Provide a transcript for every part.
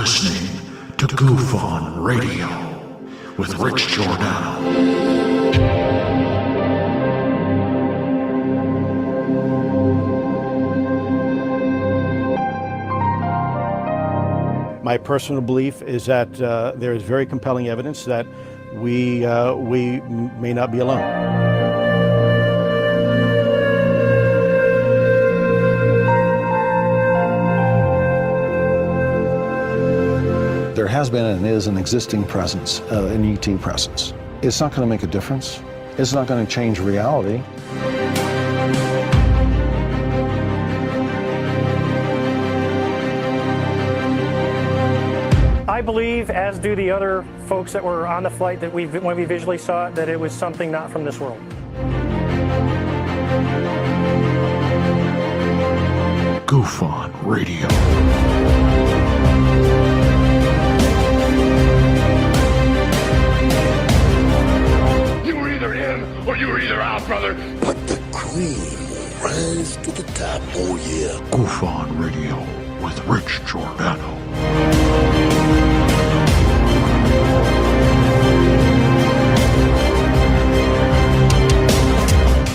listening to Goof on Radio with Rich Giordano. My personal belief is that there is very compelling evidence that we may not be alone. There has been and is an existing presence, an ET presence. It's not going to make a difference. It's not going to change reality. I believe, as do the other folks that were on the flight, that when we visually saw it, that it was something not from this world. Goof on Radio. You were either in or you were either out, brother. But the cream will rise to the top, oh yeah. Goof on Radio with Rich Giordano.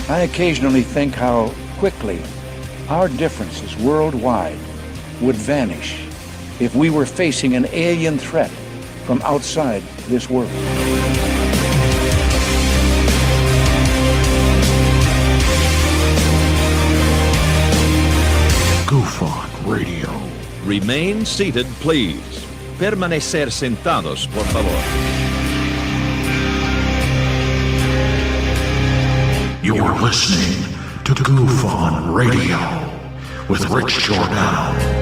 I occasionally think how quickly our differences worldwide would vanish if we were facing an alien threat from outside this world. Goof on Radio. Remain seated, please. Permanecer sentados, por favor. You're listening to Goof on Radio with Rich Giordano.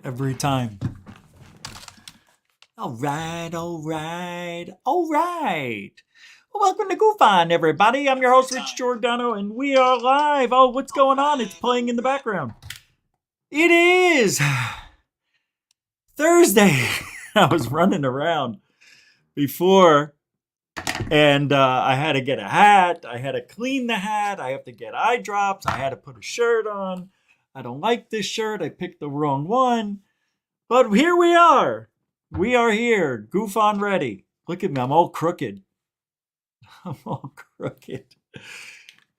Every time. All right. Well, welcome to Goof On, everybody. I'm your host, Rich Giordano, and we are live. Oh, what's going on? It's playing in the background. It is Thursday. I was running around before, and I had to get a hat. I had to clean the hat. I have to get eye drops. I had to put a shirt on. I don't like this shirt. I picked the wrong one. But here we are. We are here. Goof on ready. Look at me. I'm all crooked.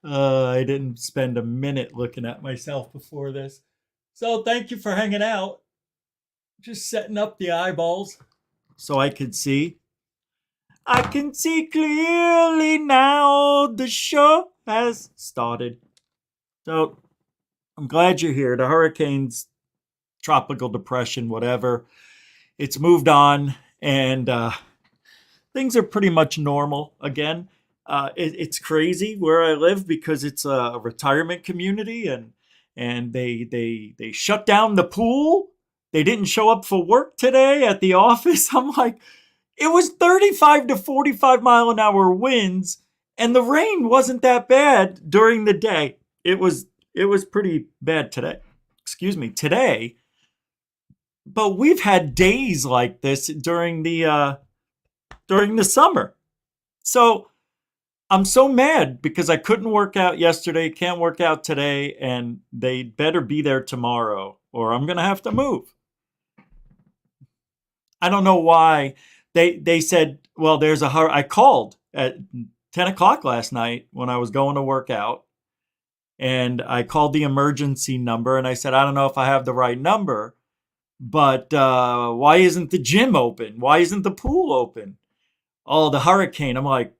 I didn't spend a minute looking at myself before this. So thank you for hanging out. Just setting up the eyeballs so I could see. I can see clearly now. The show has started. So I'm glad you're here. The hurricane's tropical depression, whatever. It's moved on, and things are pretty much normal again. It's crazy where I live because it's a retirement community, and they shut down the pool. They didn't show up for work today at the office. I'm like, it was 35 to 45 mile an hour winds, and the rain wasn't that bad during the day. It was pretty bad today. Today. But we've had days like this during the summer. So I'm so mad because I couldn't work out yesterday, can't work out today, and they better be there tomorrow or I'm going to have to move. I don't know why. They said, well, there's a hurricane. I called at 10 o'clock last night when I was going to work out, and I called the emergency number, and I said, I don't know if I have the right number, but why isn't the gym open? Why isn't the pool open? Oh, the hurricane. I'm like,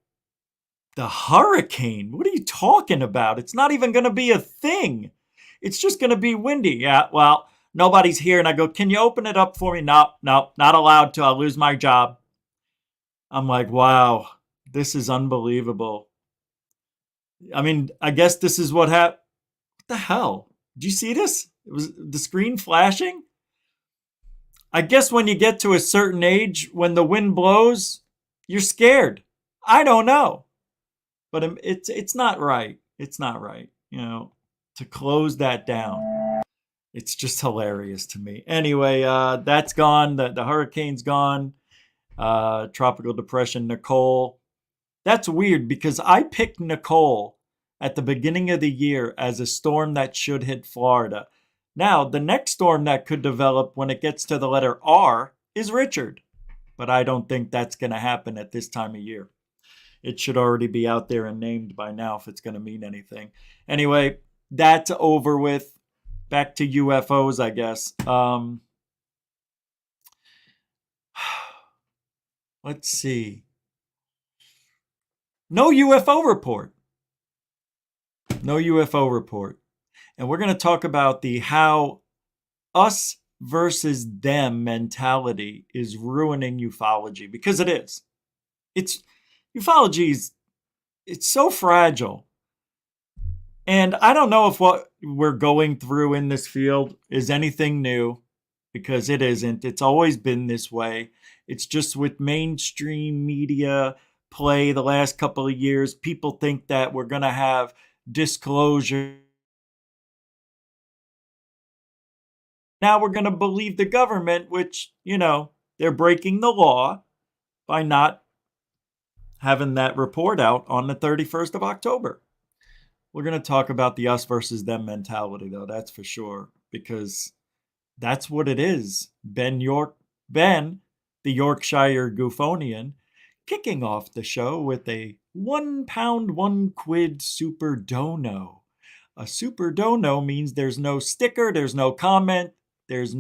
the hurricane? What are you talking about? It's not even going to be a thing. It's just going to be windy. Yeah, well, nobody's here. And I go, can you open it up for me? No, not allowed to. I'll lose my job. I'm like, wow, this is unbelievable. I mean, I guess this is what happened. What the hell? Did you see this? It was the screen flashing. I guess when you get to a certain age, when the wind blows, you're scared. I don't know. But it's not right. It's not right, to close that down. It's just hilarious to me. Anyway, that's gone. The hurricane's gone. Tropical depression, Nicole. That's weird because I picked Nicole at the beginning of the year as a storm that should hit Florida. Now, the next storm that could develop when it gets to the letter R is Richard. But I don't think that's going to happen at this time of year. It should already be out there and named by now if it's going to mean anything. Anyway, that's over with. Back to UFOs, I guess. Let's see. No UFO report. No UFO report. And we're going to talk about the how us versus them mentality is ruining ufology, because it is. Ufology it's so fragile. And I don't know if what we're going through in this field is anything new, because it isn't. It's always been this way. It's just with mainstream media play the last couple of years, people think that we're going to have disclosure. Now we're going to believe the government, which, they're breaking the law by not having that report out on the 31st of October. We're going to talk about the us versus them mentality, though, that's for sure, because that's what it is. Ben, the Yorkshire Goofonian, kicking off the show with a £1, £1 super dono. A super dono means there's no sticker, there's no comment, and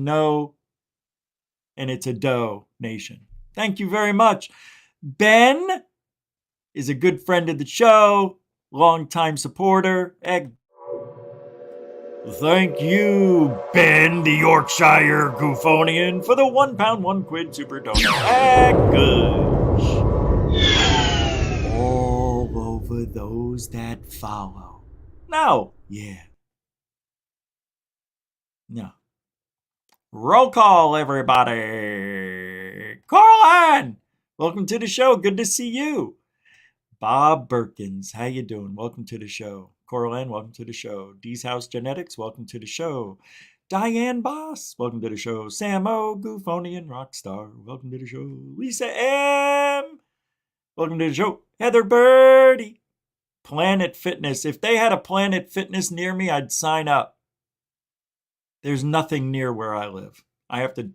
it's a donation. Thank you very much. Ben is a good friend of the show, longtime supporter. Thank you, Ben, the Yorkshire Goofonian, for the £1, £1 super donut. Good. All over those that follow. No. Yeah. No. Roll call, everybody. Carlin, welcome to the show. Good to see you. Bob Perkins, how you doing? Welcome to the show. Corlin, welcome to the show. D's House Genetics, welcome to the show. Diane Boss, welcome to the show. Sam O, Goofonian Rockstar, welcome to the show. Lisa M, welcome to the show. Heather Birdie, Planet Fitness. If they had a Planet Fitness near me, I'd sign up. There's nothing near where I live. I have to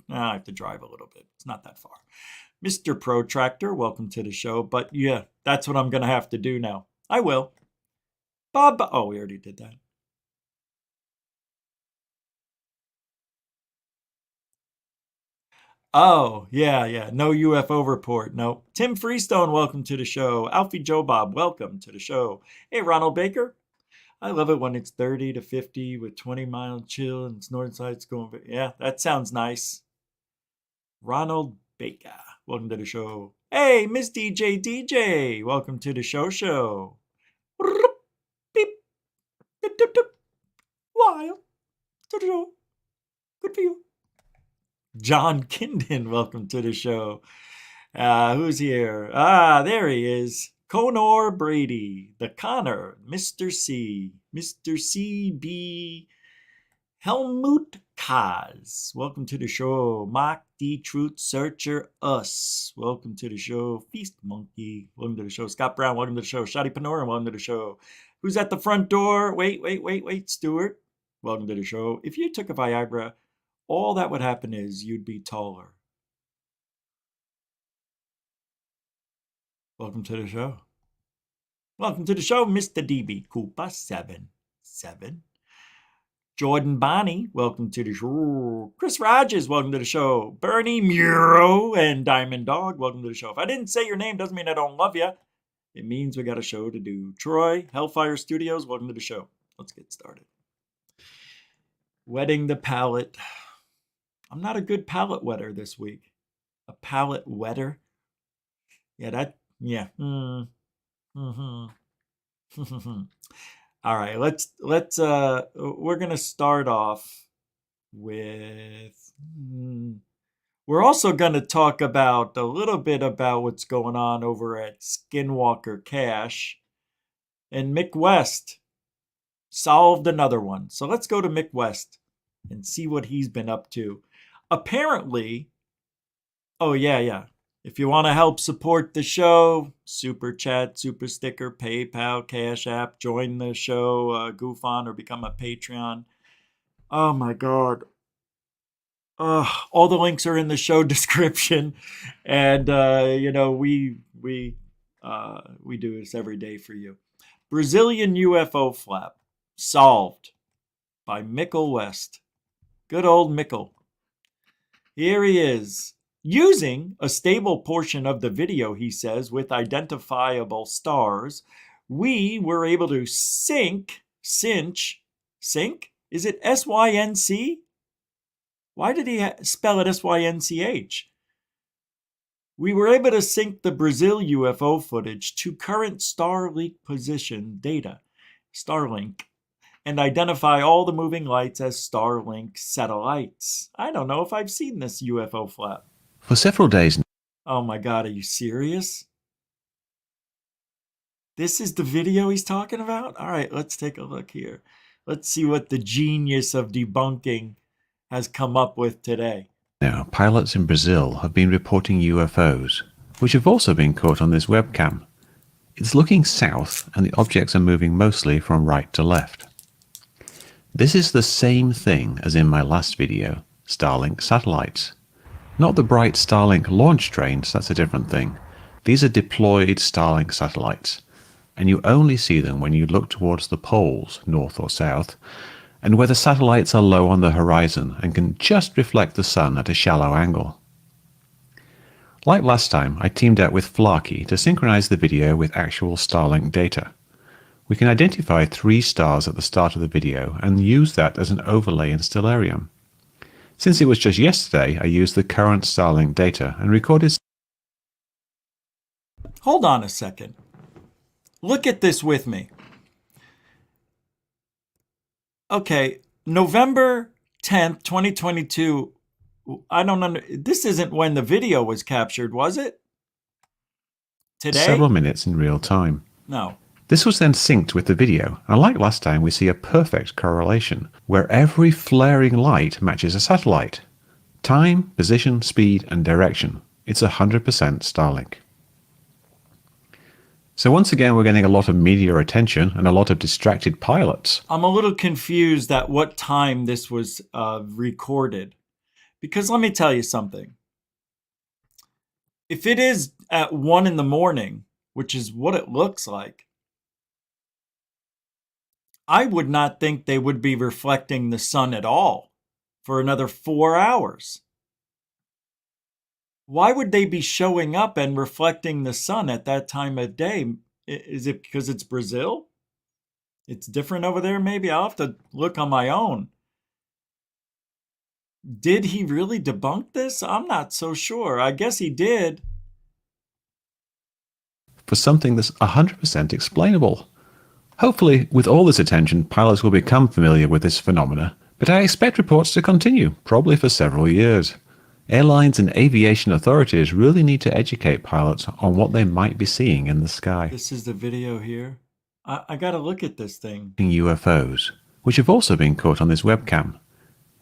drive a little bit. It's not that far. Mr. Protractor, welcome to the show. But yeah, that's what I'm going to have to do now. I will. Bob, oh, we already did that. Oh, yeah. No UFO report. No. Tim Freestone, welcome to the show. Alfie Joe Bob, welcome to the show. Hey, Ronald Baker. I love it when it's 30 to 50 with 20-mile chill and it's north side's going. Yeah, that sounds nice. Ronald Baker, welcome to the show. Hey, Miss DJ, welcome to the show. Beep. Wild. To the show. Good for you. John Kindon, welcome to the show. Who's here? There he is. Conor Brady, the Connor, Mr. C, Mr. CB, Helmut Kaz, welcome to the show. Mark the Truth Searcher Us, welcome to the show. Feast Monkey, welcome to the show. Scott Brown, welcome to the show. Shadi Panora, welcome to the show. Who's at the front door? Wait, Stuart, welcome to the show. If you took a Viagra, all that would happen is you'd be taller. Welcome to the show. Welcome to the show, Mr. DB Koopa 77. Jordan Bonnie, welcome to the show. Chris Rogers, welcome to the show. Bernie Muro and Diamond Dog, welcome to the show. If I didn't say your name, doesn't mean I don't love you. It means we got a show to do. Troy, Hellfire Studios, welcome to the show. Let's get started. Wetting the palate. I'm not a good palate wetter this week. A palate wetter? Yeah. All right, we're going to start off with, we're also going to talk about a little bit about what's going on over at Skinwalker Cache. And Mick West solved another one. So let's go to Mick West and see what he's been up to. Apparently, oh yeah. If you want to help support the show, Super Chat, Super Sticker, PayPal, Cash App, join the show, goof on, or become a Patreon. Oh my God. All the links are in the show description. And, we do this every day for you. Brazilian UFO flap solved by Mickle West. Good old Mickle. Here he is. Using a stable portion of the video, he says, with identifiable stars, we were able to sync? Is it S-Y-N-C? Why did he spell it S-Y-N-C-H? We were able to sync the Brazil UFO footage to current Starlink position data, Starlink, and identify all the moving lights as Starlink satellites. I don't know if I've seen this UFO flap. For several days. Oh my God, are you serious? This is the video he's talking about? All right, let's take a look here. Let's see what the genius of debunking has come up with today. Now, pilots in Brazil have been reporting UFOs, which have also been caught on this webcam. It's looking south and the objects are moving mostly from right to left. This is the same thing as in my last video, Starlink satellites. Not the bright Starlink launch trains, that's a different thing. These are deployed Starlink satellites, and you only see them when you look towards the poles, north or south, and where the satellites are low on the horizon and can just reflect the sun at a shallow angle. Like last time, I teamed up with Flarky to synchronize the video with actual Starlink data. We can identify 3 stars at the start of the video and use that as an overlay in Stellarium. Since it was just yesterday, I used the current Starlink data and recorded. Hold on a second. Look at this with me. Okay, November 10th, 2022. This isn't when the video was captured, was it? Today? Several minutes in real time. No. This was then synced with the video, and like last time we see a perfect correlation, where every flaring light matches a satellite. Time, position, speed, and direction. It's 100% Starlink. So once again we're getting a lot of media attention and a lot of distracted pilots. I'm a little confused at what time this was recorded. Because let me tell you something. If it is at 1 in the morning, which is what it looks like, I would not think they would be reflecting the sun at all for another 4 hours. Why would they be showing up and reflecting the sun at that time of day? Is it because it's Brazil? It's different over there, maybe? I'll have to look on my own. Did he really debunk this? I'm not so sure. I guess he did. For something that's 100% explainable. Hopefully, with all this attention, pilots will become familiar with this phenomena, but I expect reports to continue, probably for several years. Airlines and aviation authorities really need to educate pilots on what they might be seeing in the sky. This is the video here. I gotta look at this thing. UFOs, which have also been caught on this webcam.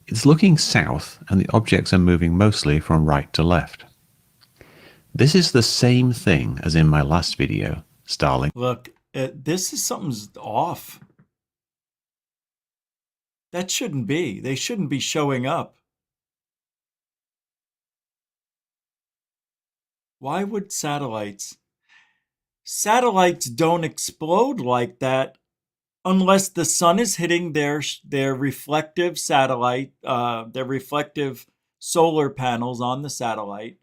It's looking south and the objects are moving mostly from right to left. This is the same thing as in my last video, Starlink. Look, this is something's off. That shouldn't be. They shouldn't be showing up. Why would satellites? Satellites don't explode like that unless the sun is hitting their reflective satellite, their reflective solar panels on the satellite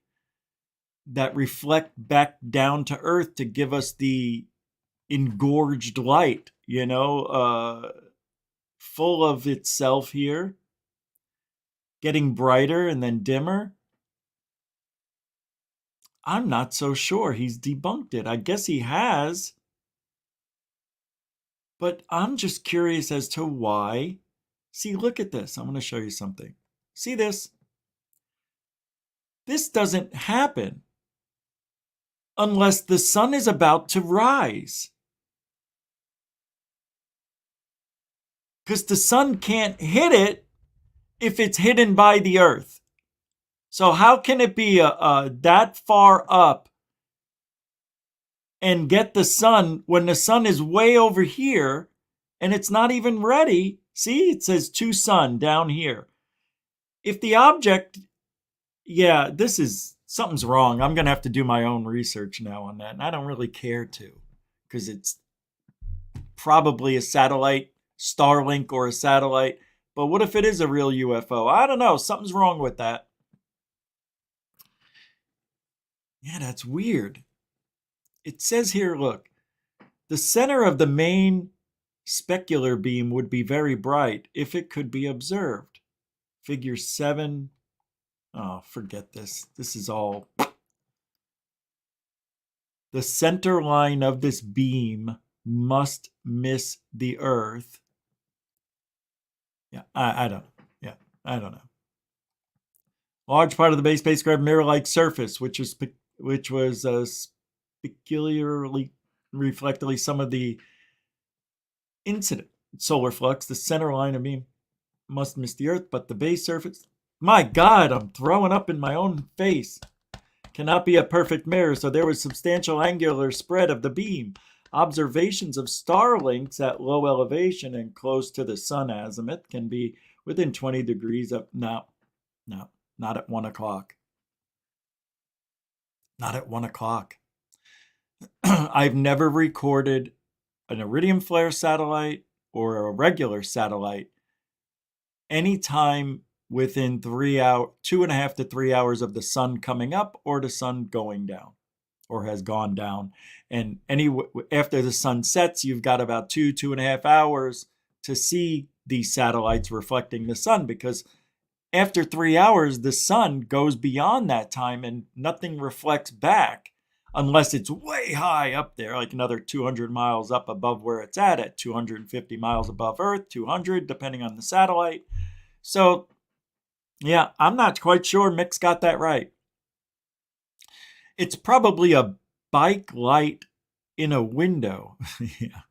that reflect back down to Earth to give us the engorged light, full of itself here, getting brighter and then dimmer. I'm not so sure he's debunked it. I guess he has. But I'm just curious as to why. See, look at this. I'm going to show you something. See this? This doesn't happen unless the sun is about to rise. Because the sun can't hit it if it's hidden by the earth. So how can it be that far up and get the sun when the sun is way over here and it's not even ready? See, it says to sun down here. If the object, something's wrong. I'm going to have to do my own research now on that. And I don't really care to, because it's probably a satellite, Starlink or a satellite. But what if it is a real UFO? I don't know. Something's wrong with that. Yeah, that's weird. It says here, look, the center of the main specular beam would be very bright if it could be observed. Figure 7. Oh, forget this. This is all. The center line of this beam must miss the Earth. Yeah, I don't know. Yeah, I don't know. Large part of the base spacecraft mirror-like surface, which was peculiarly reflectively some of the incident solar flux. The center line of beam must miss the Earth, but the base surface, my God, I'm throwing up in my own face, cannot be a perfect mirror, so there was substantial angular spread of the beam. Observations of starlinks at low elevation and close to the sun azimuth can be within 20 degrees of... No, not at 1 o'clock. Not at 1 o'clock. I've never recorded an iridium flare satellite or a regular satellite anytime within 2.5 to 3 hours of the sun coming up or the sun going down or has gone down. And after the sun sets, you've got about 2.5 hours to see these satellites reflecting the sun, because after 3 hours, the sun goes beyond that time and nothing reflects back unless it's way high up there, like another 200 miles up above where it's at 250 miles above Earth, 200, depending on the satellite. So, yeah, I'm not quite sure Mick's got that right. It's probably a bike light in a window. Yeah.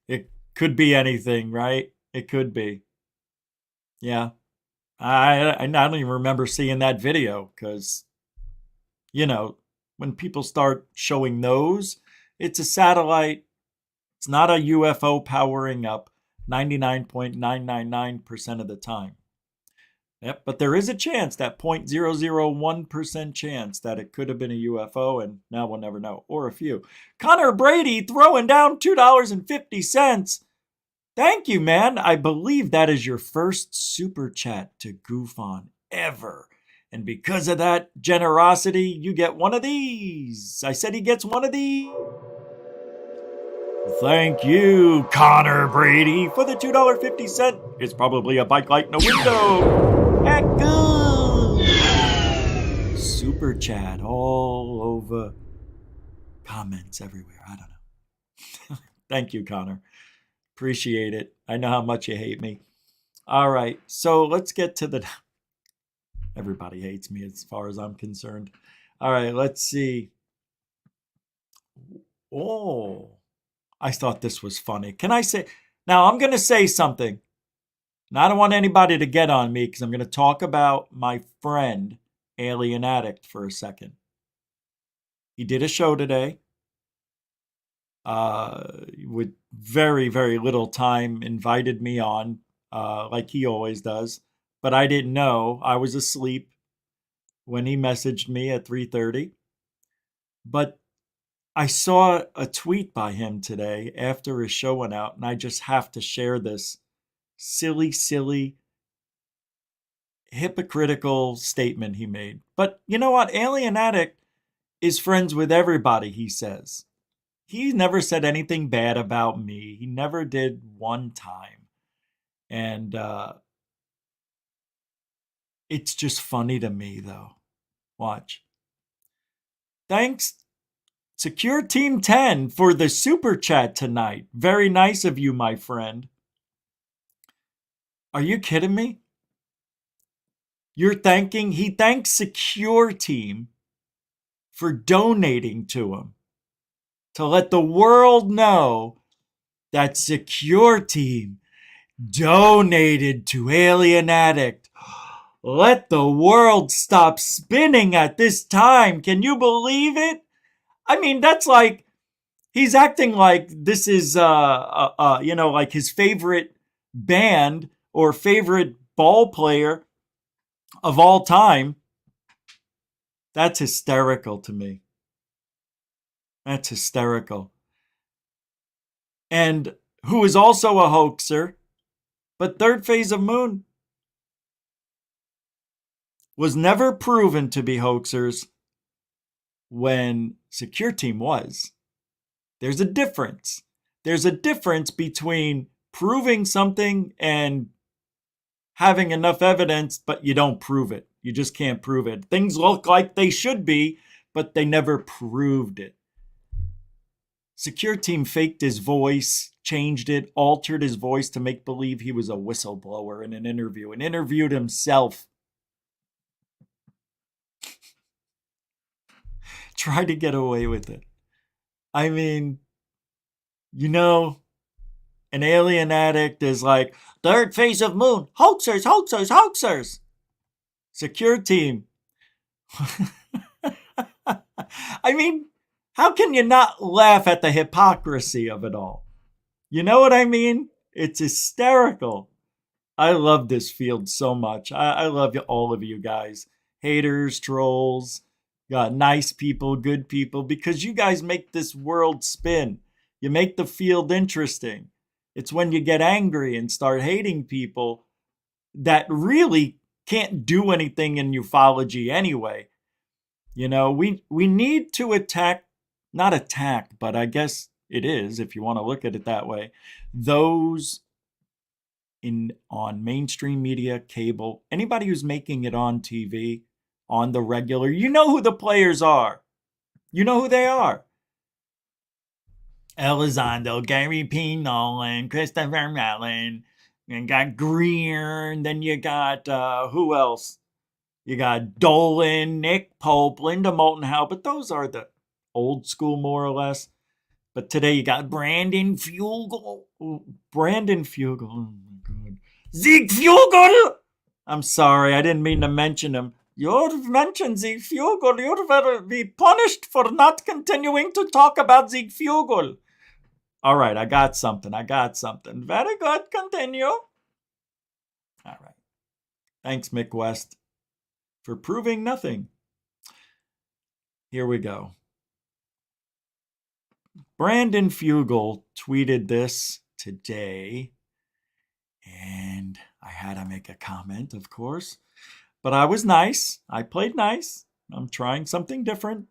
It could be anything, right? It could be. Yeah. I don't even remember seeing that video, because, when people start showing those, it's a satellite. It's not a UFO powering up 99.999% of the time. Yep, but there is a chance, that 0.001% chance that it could have been a UFO, and now we'll never know, or a few. Connor Brady throwing down $2.50. Thank you, man. I believe that is your first super chat to goof on ever. And because of that generosity, you get one of these. I said he gets one of these. Thank you, Connor Brady, for the $2.50. It's probably a bike light in a window. Heck good. Super chat all over. Comments everywhere. I don't know. Thank you, Connor. Appreciate it. I know how much you hate me. All right, so let's get to the... Everybody hates me as far as I'm concerned. All right, let's see. Oh, I thought this was funny. Can I say... Now, I'm going to say something. And I don't want anybody to get on me because I'm going to talk about my friend, Alien Addict, for a second. He did a show today with very, very little time, invited me on, like he always does. But I didn't know. I was asleep when he messaged me at 3:30. But I saw a tweet by him today after his show went out, and I just have to share this silly, hypocritical statement he made. But you know what? Alien Addict is friends with everybody, he says. He never said anything bad about me. He never did one time. And it's just funny to me, though. Watch. Thanks, Secure Team 10, for the super chat tonight. Very nice of you, my friend. Are you kidding me? He thanks Secure Team for donating to him, to let the world know that Secure Team donated to Alien Addict. Let the world stop spinning at this time. Can you believe it? I mean, that's like, he's acting like this is, like his favorite band or favorite ball player of all time. That's hysterical to me. That's hysterical. And who is also a hoaxer, but Third Phase of Moon was never proven to be hoaxers when Secure Team was. There's a difference. There's a difference between proving something and having enough evidence, but you don't prove it. You just can't prove it. Things look like they should be, but they never proved it. Secure Team faked his voice, changed it, altered his voice to make believe he was a whistleblower in an interview, and interviewed himself. Tried to get away with it. I mean, an Alien Addict is like, Third Phase of Moon, hoaxers, hoaxers, hoaxers. Secure Team. I mean, how can you not laugh at the hypocrisy of it all? You know what I mean? It's hysterical. I love this field so much. I love all of you guys. Haters, trolls, nice people, good people, because you guys make this world spin. You make the field interesting. It's when you get angry and start hating people that really can't do anything in ufology anyway. We need to not attack, but I guess it is, if you want to look at it that way, those on mainstream media, cable, anybody who's making it on TV, on the regular, you know who the players are. You know who they are. Elizondo, Gary P. Nolan, Christopher Mellon, and got Greer, and then you got, who else? You got Dolan, Nick Pope, Linda Moulton Howe, but those are the old school, more or less. But today you got Brandon Fugal. Oh my God. Zeig Fugal! I'm sorry, I didn't mean to mention him. You've mentioned Zeig Fugal. You'd better be punished for not continuing to talk about Zeig Fugal. All right, I got something. Very good, continue. All right. Thanks, Mick West, for proving nothing. Here we go. Brandon Fugal tweeted this today, and I had to make a comment, of course. But I was nice. I played nice. I'm trying something different.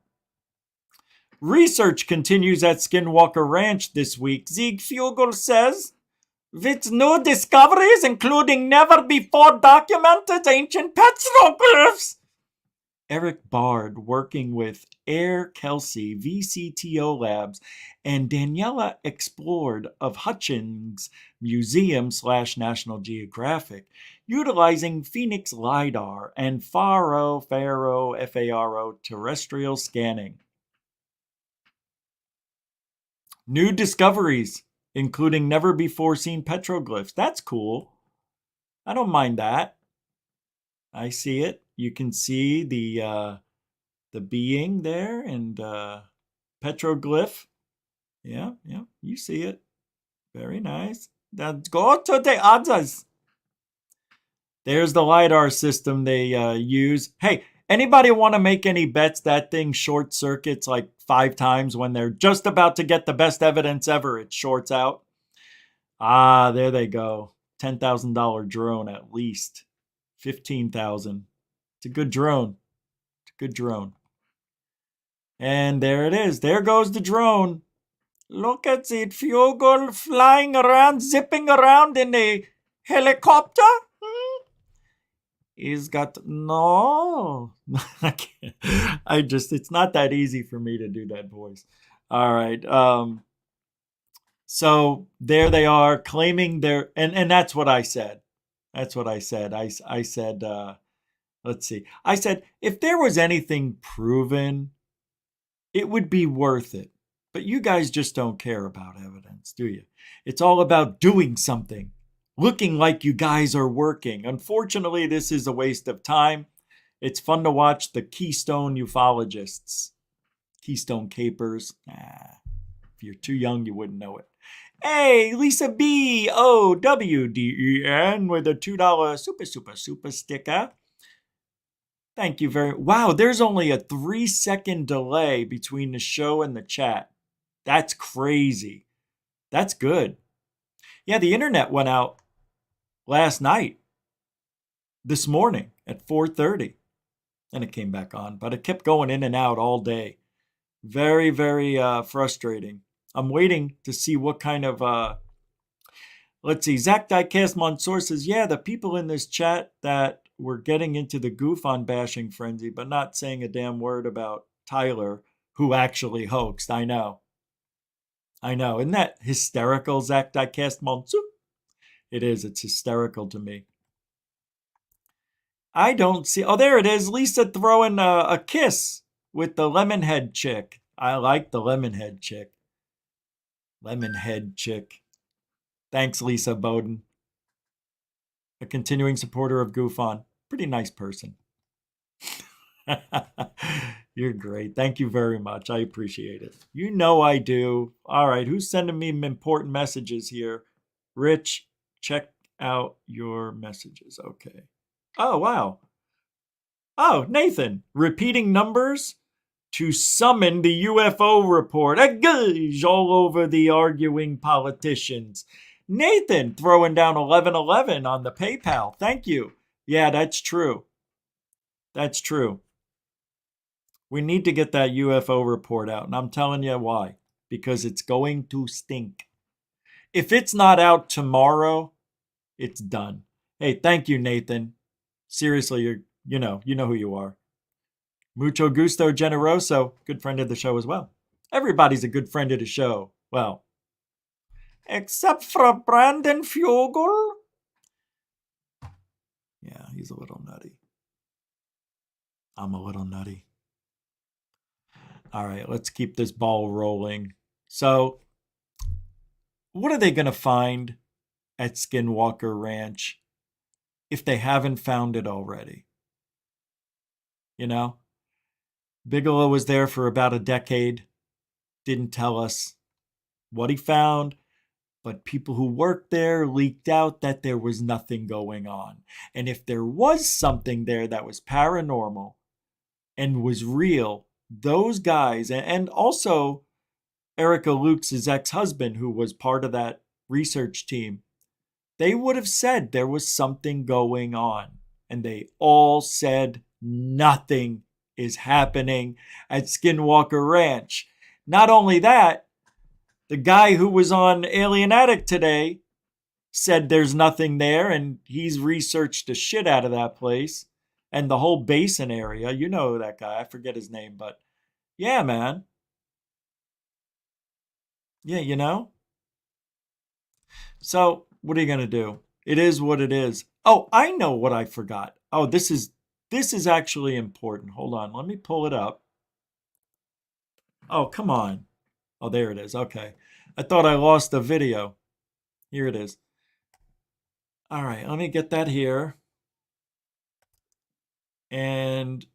Research continues at Skinwalker Ranch this week. Zeig Fugal says, with new discoveries, including never-before-documented ancient petroglyphs. Eric Bard, working with Air Kelsey, VCTO Labs, and Daniela Explored of Hutchins Museum / National Geographic, utilizing Phoenix LiDAR and FARO terrestrial scanning. New discoveries, including never-before-seen petroglyphs. That's cool. I don't mind that. I see it. You can see the being there and petroglyph. Yeah, yeah, you see it. Very nice. Let's go to the others. There's the LiDAR system they use. Hey, anybody want to make any bets that thing short circuits like 5 times when they're just about to get the best evidence ever? It shorts out. Ah, there they go. $10,000 drone at least. 15,000. It's a good drone. It's a good drone. And there it is. There goes the drone. Look at it. Fugal flying around, zipping around in a helicopter. He's got no. I just it's not that easy for me to do that voice. All right. So there they are claiming their and that's what I said. That's what I said. I said let's see. I said if there was anything proven, it would be worth it. But you guys just don't care about evidence, do you? It's all about doing something. Looking like you guys are working. Unfortunately, this is a waste of time. It's fun to watch the Keystone ufologists. Keystone capers. If you're too young, you wouldn't know it. Hey, Lisa B. OWDEN with a $2 super sticker. Thank you very much. Wow, there's only a 3-second delay between the show and the chat. That's crazy. That's good. Yeah, the internet went out last night, this morning at 4:30, and it came back on, but it kept going in and out all day. Very, very frustrating. I'm waiting to see what kind of, let's see, Zach Diecast Mansour says, yeah, the people in this chat that were getting into the goof on bashing frenzy, but not saying a damn word about Tyler, who actually hoaxed. I know. Isn't that hysterical, Zach Diecast Mansour? It is. It's hysterical to me. I don't see. Oh, there it is. Lisa throwing a kiss with the Lemonhead chick. I like the Lemonhead chick. Lemonhead chick. Thanks, Lisa Bowden. A continuing supporter of Goof On. Pretty nice person. You're great. Thank you very much. I appreciate it. You know I do. All right. Who's sending me important messages here? Rich, check out your messages. Okay. Oh, wow. Oh, Nathan, repeating numbers to summon the UFO report. A gauge all over the arguing politicians. Nathan throwing down 1111 on the PayPal. Thank you. Yeah, that's true. That's true. We need to get that UFO report out, and I'm telling you why. Because it's going to stink. If it's not out tomorrow, it's done. Hey, thank you, Nathan. Seriously, you know who you are. Mucho gusto generoso, good friend of the show as well. Everybody's a good friend of the show. Well, except for Brandon Fugal. Yeah, he's a little nutty. I'm a little nutty. All right, let's keep this ball rolling. So, what are they going to find at Skinwalker Ranch if they haven't found it already? You know? Bigelow was there for about a decade, didn't tell us what he found, but people who worked there leaked out that there was nothing going on. And if there was something there that was paranormal and was real, those guys, and also Erica Luke's ex-husband, who was part of that research team, they would have said there was something going on. And they all said nothing is happening at Skinwalker Ranch. Not only that, the guy who was on Alien Addict today said there's nothing there, and he's researched the shit out of that place and the whole basin area. You know that guy. I forget his name, but yeah, man. Yeah, you know? So, what are you going to do? It is what it is. Oh, I know what I forgot. Oh, this is actually important. Hold on. Let me pull it up. Oh, come on. Oh, there it is. Okay. I thought I lost the video. Here it is. All right, let me get that here. And,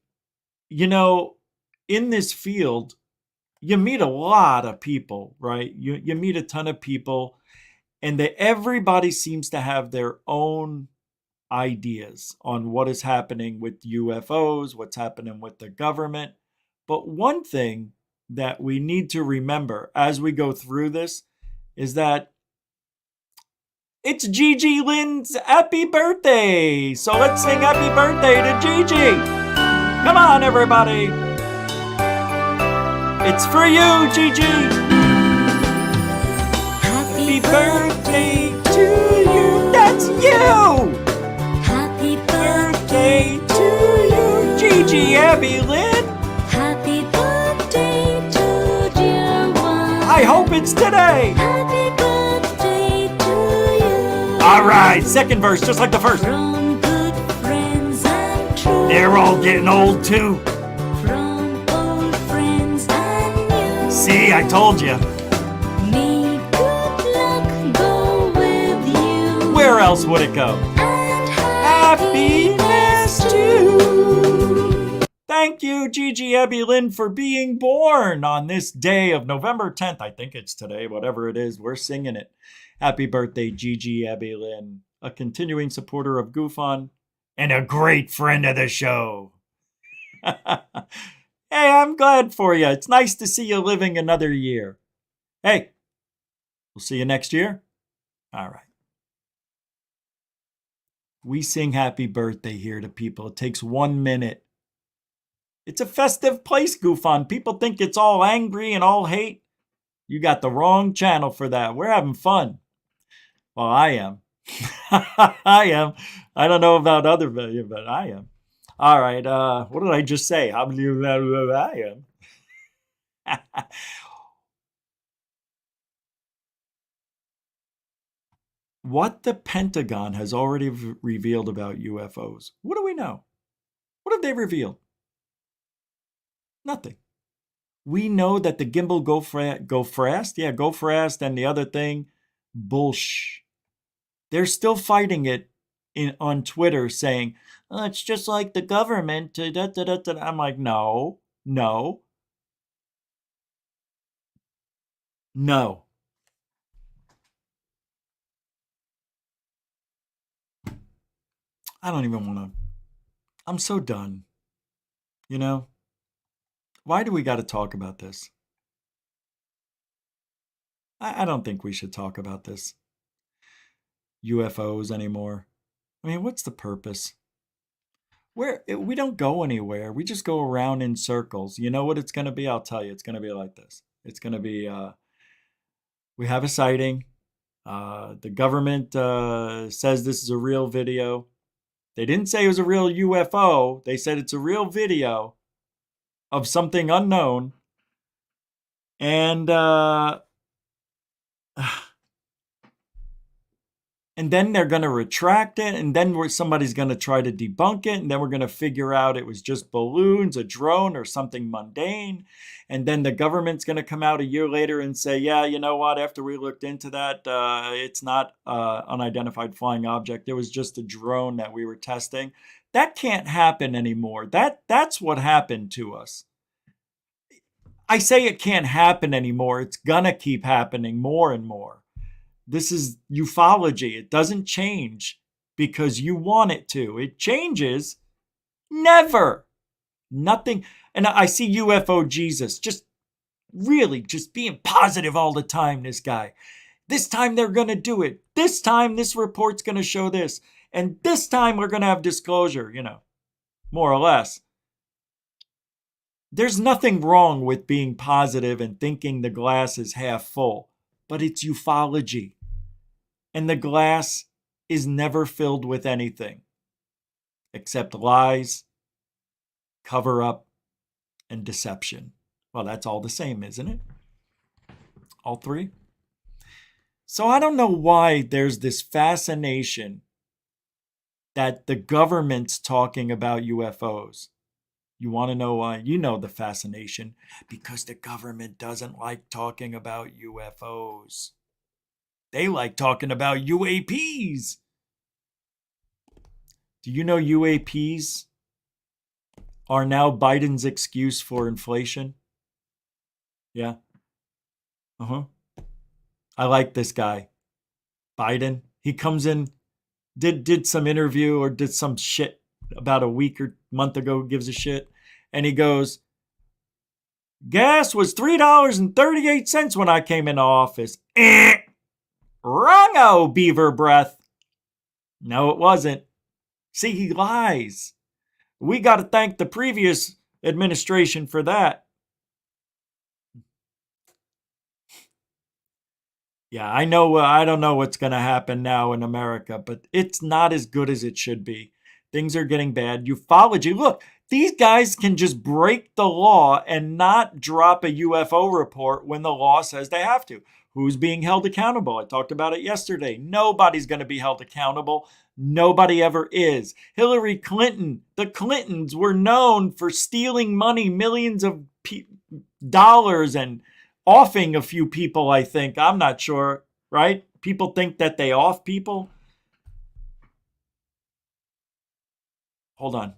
you know, in this field, you meet a lot of people, right? You meet a ton of people, and everybody seems to have their own ideas on what is happening with UFOs, what's happening with the government. But one thing that we need to remember as we go through this is that it's Gigi Lynn's happy birthday. So let's sing happy birthday to Gigi. Come on, everybody. It's for you, Gigi. Happy birthday to you. That's you. Happy birthday to you, Gigi Abby Lynn. Happy birthday to dear one. I hope it's today. Happy birthday to you. All right, second verse, just like the first. From good friends and true. They're all getting old too. From old friends and new. See, I told you. May good luck go with you. Where else would it go? And happiness too. Thank you, Gigi Abby Lynn, for being born on this day of November 10th. I think it's today, whatever it is, we're singing it. Happy birthday, Gigi Abby Lynn, a continuing supporter of GoofOn and a great friend of the show. Hey, I'm glad for you. It's nice to see you living another year. Hey, we'll see you next year. All right. We sing happy birthday here to people. It takes 1 minute. It's a festive place, GoofOn. People think it's all angry and all hate. You got the wrong channel for that. We're having fun. Well, I am. I am. I don't know about other videos, but I am. All right. What did I just say? I am. What the Pentagon has already revealed about UFOs. What do we know? What have they revealed? Nothing. We know that the gimbal go fast. Yeah, go fast, and the other thing, bullsh. They're still fighting it on Twitter, saying, oh, it's just like the government. I'm like, no. I don't even want to. I'm so done. You know? Why do we got to talk about this? I don't think we should talk about this. UFOs anymore. I mean, what's the purpose? We don't go anywhere. We just go around in circles. You know what it's going to be? I'll tell you. It's going to be like this. It's going to be, we have a sighting. The government says this is a real video. They didn't say it was a real UFO. They said it's a real video of something unknown. And then they're going to retract it, and then somebody's going to try to debunk it, and then we're going to figure out it was just balloons, a drone, or something mundane. And then the government's going to come out a year later and say, yeah, you know what, after we looked into that, it's not unidentified flying object. It was just a drone that we were testing. That can't happen anymore. That's what happened to us. I say it can't happen anymore. It's going to keep happening more and more. This is ufology. It doesn't change because you want it to. It changes. Never. Nothing. And I see UFO Jesus just being positive all the time, this guy. This time they're going to do it. This time this report's going to show this. And this time we're going to have disclosure, more or less. There's nothing wrong with being positive and thinking the glass is half full, but it's ufology. And the glass is never filled with anything except lies, cover up, and deception. Well, that's all the same, isn't it? All three? So I don't know why there's this fascination that the government's talking about UFOs. You want to know why? You know the fascination. Because the government doesn't like talking about UFOs. They like talking about UAPs. Do you know UAPs are now Biden's excuse for inflation? Yeah. I like this guy, Biden. He comes in, did some interview or did some shit about a week or month ago, gives a shit. And he goes, gas was $3.38 when I came into office. Wrong-o, beaver breath. No, it wasn't. See, he lies. We got to thank the previous administration for that. Yeah, I know. I don't know what's going to happen now in America, but it's not as good as it should be. Things are getting bad. UFOlogy. Look, these guys can just break the law and not drop a UFO report when the law says they have to. Who's being held accountable? I talked about it yesterday. Nobody's going to be held accountable. Nobody ever is. Hillary Clinton, the Clintons were known for stealing money, millions of dollars, and offing a few people, I think. I'm not sure, right? People think that they off people. Hold on.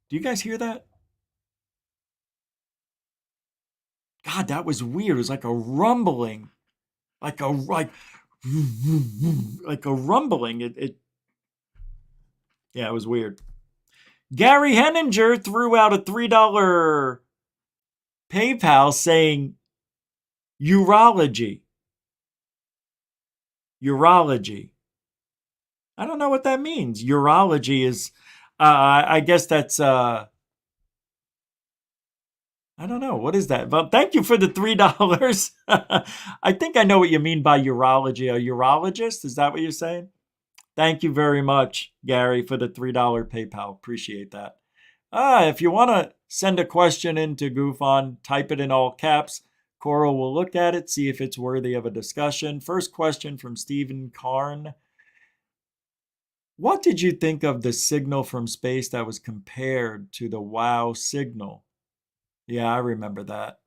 Do you guys hear that? God, that was weird. It was like a rumbling. Like a rumbling. Yeah, it was weird. Gary Henninger threw out a $3 PayPal saying urology. Urology. I don't know what that means. Urology is, I guess that's, I don't know. What is that? But thank you for the $3. I think I know what you mean by urology. A urologist? Is that what you're saying? Thank you very much, Gary, for the $3 PayPal. Appreciate that. If you want to send a question in to Goof On, type it in all caps. Coral will look at it, see if it's worthy of a discussion. First question from Stephen Karn. What did you think of the signal from space that was compared to the WOW signal? Yeah, I remember that.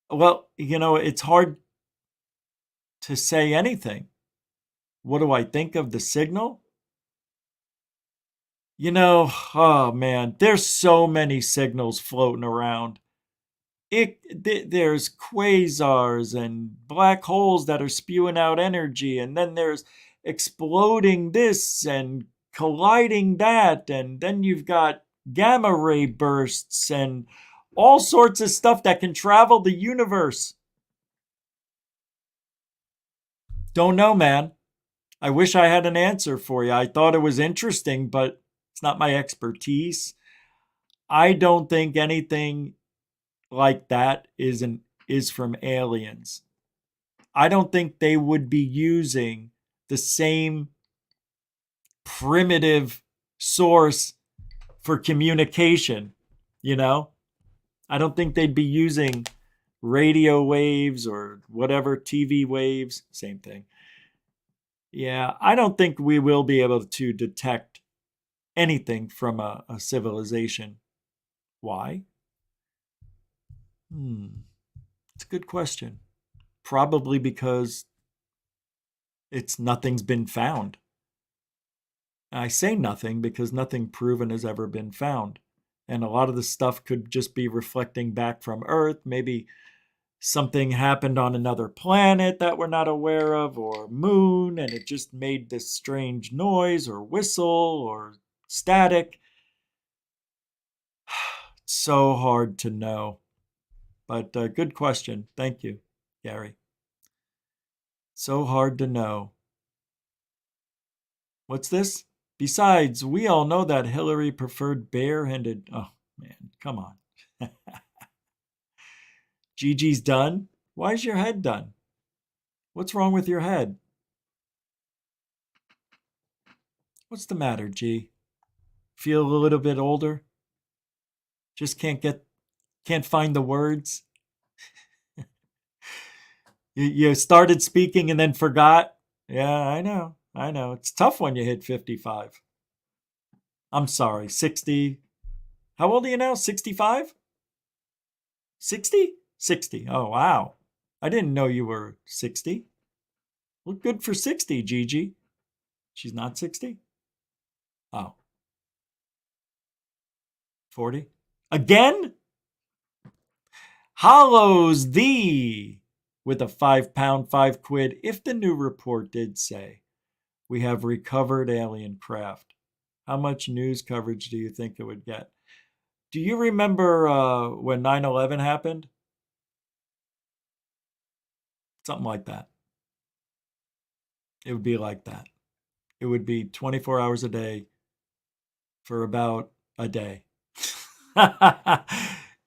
Well, it's hard to say anything. What do I think of the signal? Oh man, there's so many signals floating around. There's quasars and black holes that are spewing out energy, and then there's exploding this and colliding that, and then you've got gamma ray bursts and all sorts of stuff that can travel the universe. Don't know, man. I wish I had an answer for you. I thought it was interesting, but it's not my expertise. I don't think anything like that is from aliens. I don't think they would be using the same primitive source for communication, I don't think they'd be using radio waves or whatever, TV waves, same thing. Yeah, I don't think we will be able to detect anything from a civilization. Why? It's a good question. Probably because nothing's been found. I say nothing because nothing proven has ever been found. And a lot of the stuff could just be reflecting back from Earth. Maybe something happened on another planet that we're not aware of, or moon, and it just made this strange noise or whistle or static. It's so hard to know. But good question. Thank you, Gary. So hard to know. What's this? Besides, we all know that Hillary preferred barehanded. Oh, man, come on. Gigi's done? Why is your head done? What's wrong with your head? What's the matter, G? Feel a little bit older? Just can't find the words? You started speaking and then forgot? Yeah, I know. It's tough when you hit 55. I'm sorry, 60. How old are you now? 65? 60? 60. Oh, wow. I didn't know you were 60. Look good for 60, Gigi. She's not 60? Oh. 40? Again? Hollows thee with a £5, 5 quid. If the new report did say we have recovered alien craft, how much news coverage do you think it would get? Do you remember when 9/11 happened? Something like that. It would be like that. It would be 24 hours a day for about a day.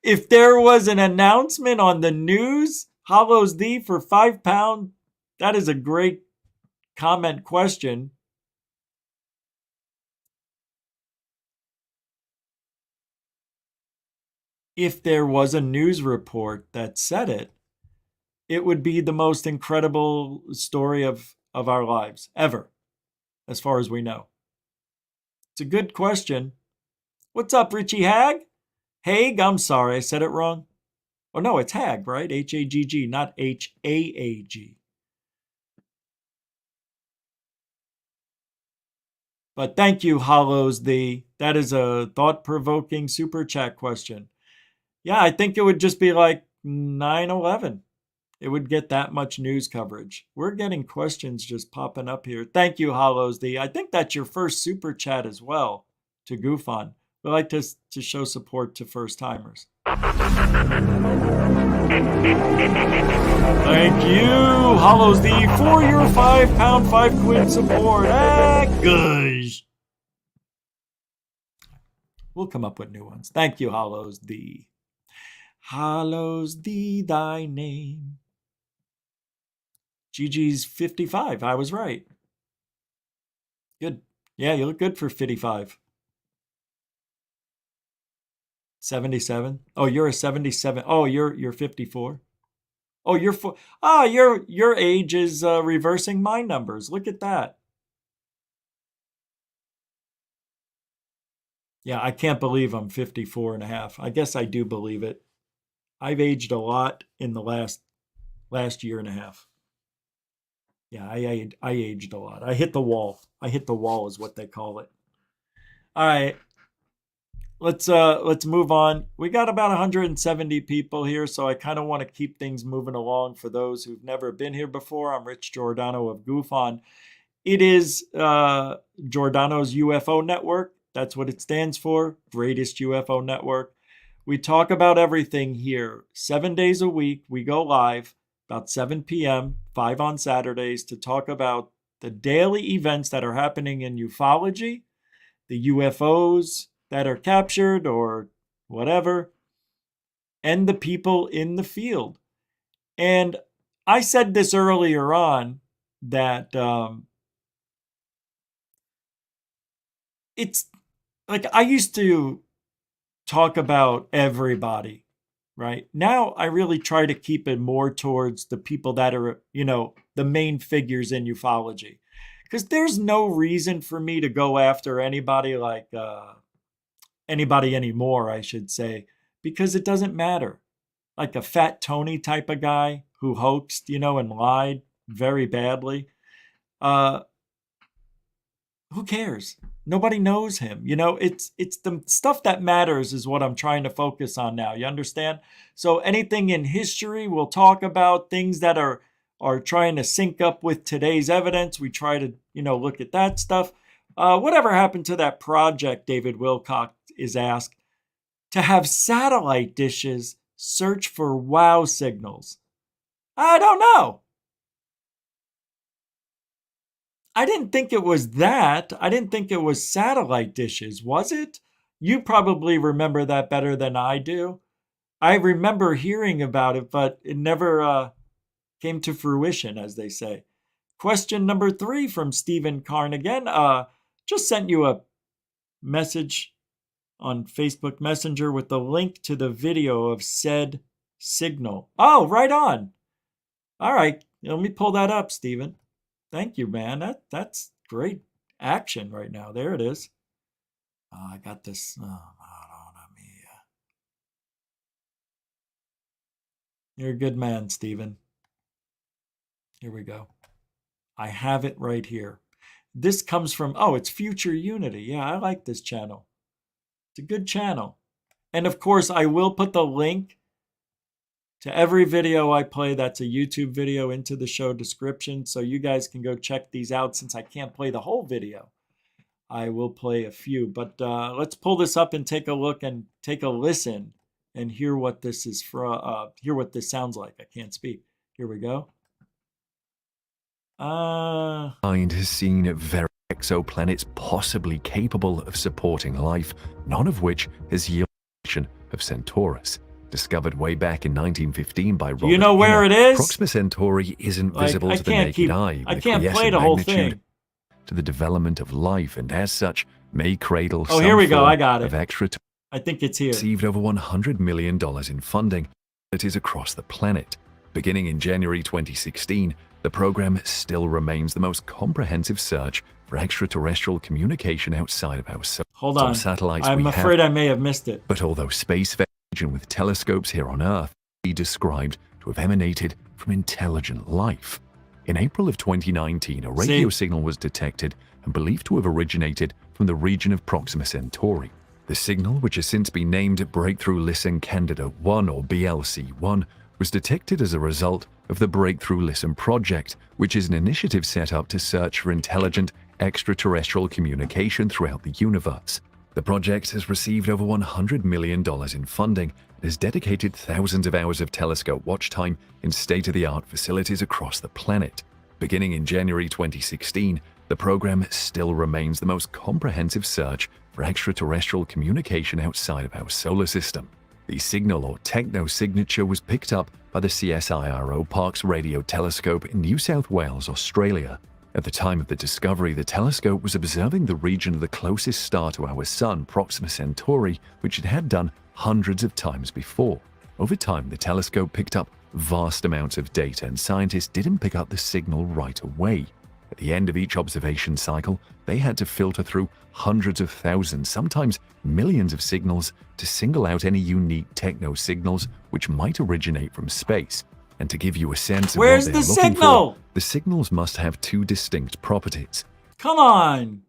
If there was an announcement on the news, Hollows thee for £5, that is a great comment question. If there was a news report that said it, it would be the most incredible story of our lives ever, as far as we know. It's a good question. What's up, Richie Hag? Haig, I'm sorry, I said it wrong. Oh, no, it's Hag, right? H-A-G-G, not H-A-A-G. But thank you, Hollows thee. That is a thought-provoking super chat question. Yeah, I think it would just be like 9/11. It would get that much news coverage. We're getting questions just popping up here. Thank you, Hollows thee. I think that's your first super chat as well to goof on. We like to show support to first-timers. Thank you, Hollows thee, for your £5, 5 quid support. Gosh. We'll come up with new ones. Thank you, Hollows thee. Hollows thee thy name. Gigi's 55. I was right. Good. Yeah, you look good for 55. 77. Oh, you're a 77. Oh, you're 54. Oh, your age is reversing my numbers. Look at that. Yeah, I can't believe I'm 54 and a half. I guess I do believe it. I've aged a lot in the last year and a half. Yeah, I aged a lot. I hit the wall. I hit the wall is what they call it. All right. Let's move on. We got about 170 people here, so I kind of want to keep things moving along for those who've never been here before. I'm Rich Giordano of Goof On. It is Giordano's UFO network. That's what it stands for, Greatest UFO Network. We talk about everything here. 7 days a week, we go live about 7 p.m., 5 on Saturdays, to talk about the daily events that are happening in ufology, the UFOs that are captured or whatever, and the people in the field. And I said this earlier on that it's like I used to talk about everybody, right? Now I really try to keep it more towards the people that are, the main figures in ufology. Because there's no reason for me to go after anybody like anybody anymore, I should say, because it doesn't matter. Like a Fat Tony type of guy who hoaxed, and lied very badly. Who cares? Nobody knows him. It's the stuff that matters is what I'm trying to focus on now. You understand? So anything in history, we'll talk about things that are trying to sync up with today's evidence. We try to, look at that stuff. Whatever happened to that project, David Wilcox is asked, to have satellite dishes search for wow signals? I don't know. I didn't think it was that. I didn't think it was satellite dishes, was it? You probably remember that better than I do. I remember hearing about it, but it never came to fruition, as they say. Question number 3 from Stephen Karn again. Just sent you a message on Facebook Messenger with the link to the video of said signal. Oh, right on. All right, let me pull that up, Stephen. Thank you, man. That's great action right now. There it is. I got this. Hold on, let me. You're a good man, Stephen. Here we go. I have it right here. This comes from, oh, it's Future Unity. Yeah, I like this channel. It's a good channel. And of course, I will put the link to every video I play that's a YouTube video into the show description, so you guys can go check these out. Since I can't play the whole video, I will play a few. But let's pull this up and take a look and take a listen and hear what this is for. Hear what this sounds like. I can't speak. Here we go. Mind has seen very exoplanets possibly capable of supporting life, none of which has yielded of Centaurus. Discovered way back in 1915 by Robert. You know where Inner, it is? Proxima Centauri isn't visible to the naked eye. I can't play the whole thing. To the development of life, and as such, may cradle oh, some here we go. form I got it. of extra. I think it's here. Received over $100 million in funding that is across the planet. Beginning in January 2016, the program still remains the most comprehensive search for extraterrestrial communication outside of our solar Hold on. Satellites I'm afraid I may have missed it. But although space region with telescopes here on Earth be described to have emanated from intelligent life. In April of 2019, a radio signal was detected and believed to have originated from the region of Proxima Centauri. The signal, which has since been named Breakthrough Listen Candidate 1 or BLC-1, was detected as a result of the Breakthrough Listen Project, which is an initiative set up to search for intelligent extraterrestrial communication throughout the universe. The project has received over $100 million in funding and has dedicated thousands of hours of telescope watch time in state-of-the-art facilities across the planet. Beginning in January 2016, the program still remains the most comprehensive search for extraterrestrial communication outside of our solar system. The signal or techno-signature was picked up by the CSIRO Parkes Radio Telescope in New South Wales, Australia. At the time of the discovery, the telescope was observing the region of the closest star to our Sun, Proxima Centauri, which it had done hundreds of times before. Over time, the telescope picked up vast amounts of data, and scientists didn't pick up the signal right away. At the end of each observation cycle, they had to filter through hundreds of thousands, sometimes millions of signals to single out any unique techno-signals which might originate from space. And to give you a sense of what they're looking for, the signals must have two distinct properties. Come on!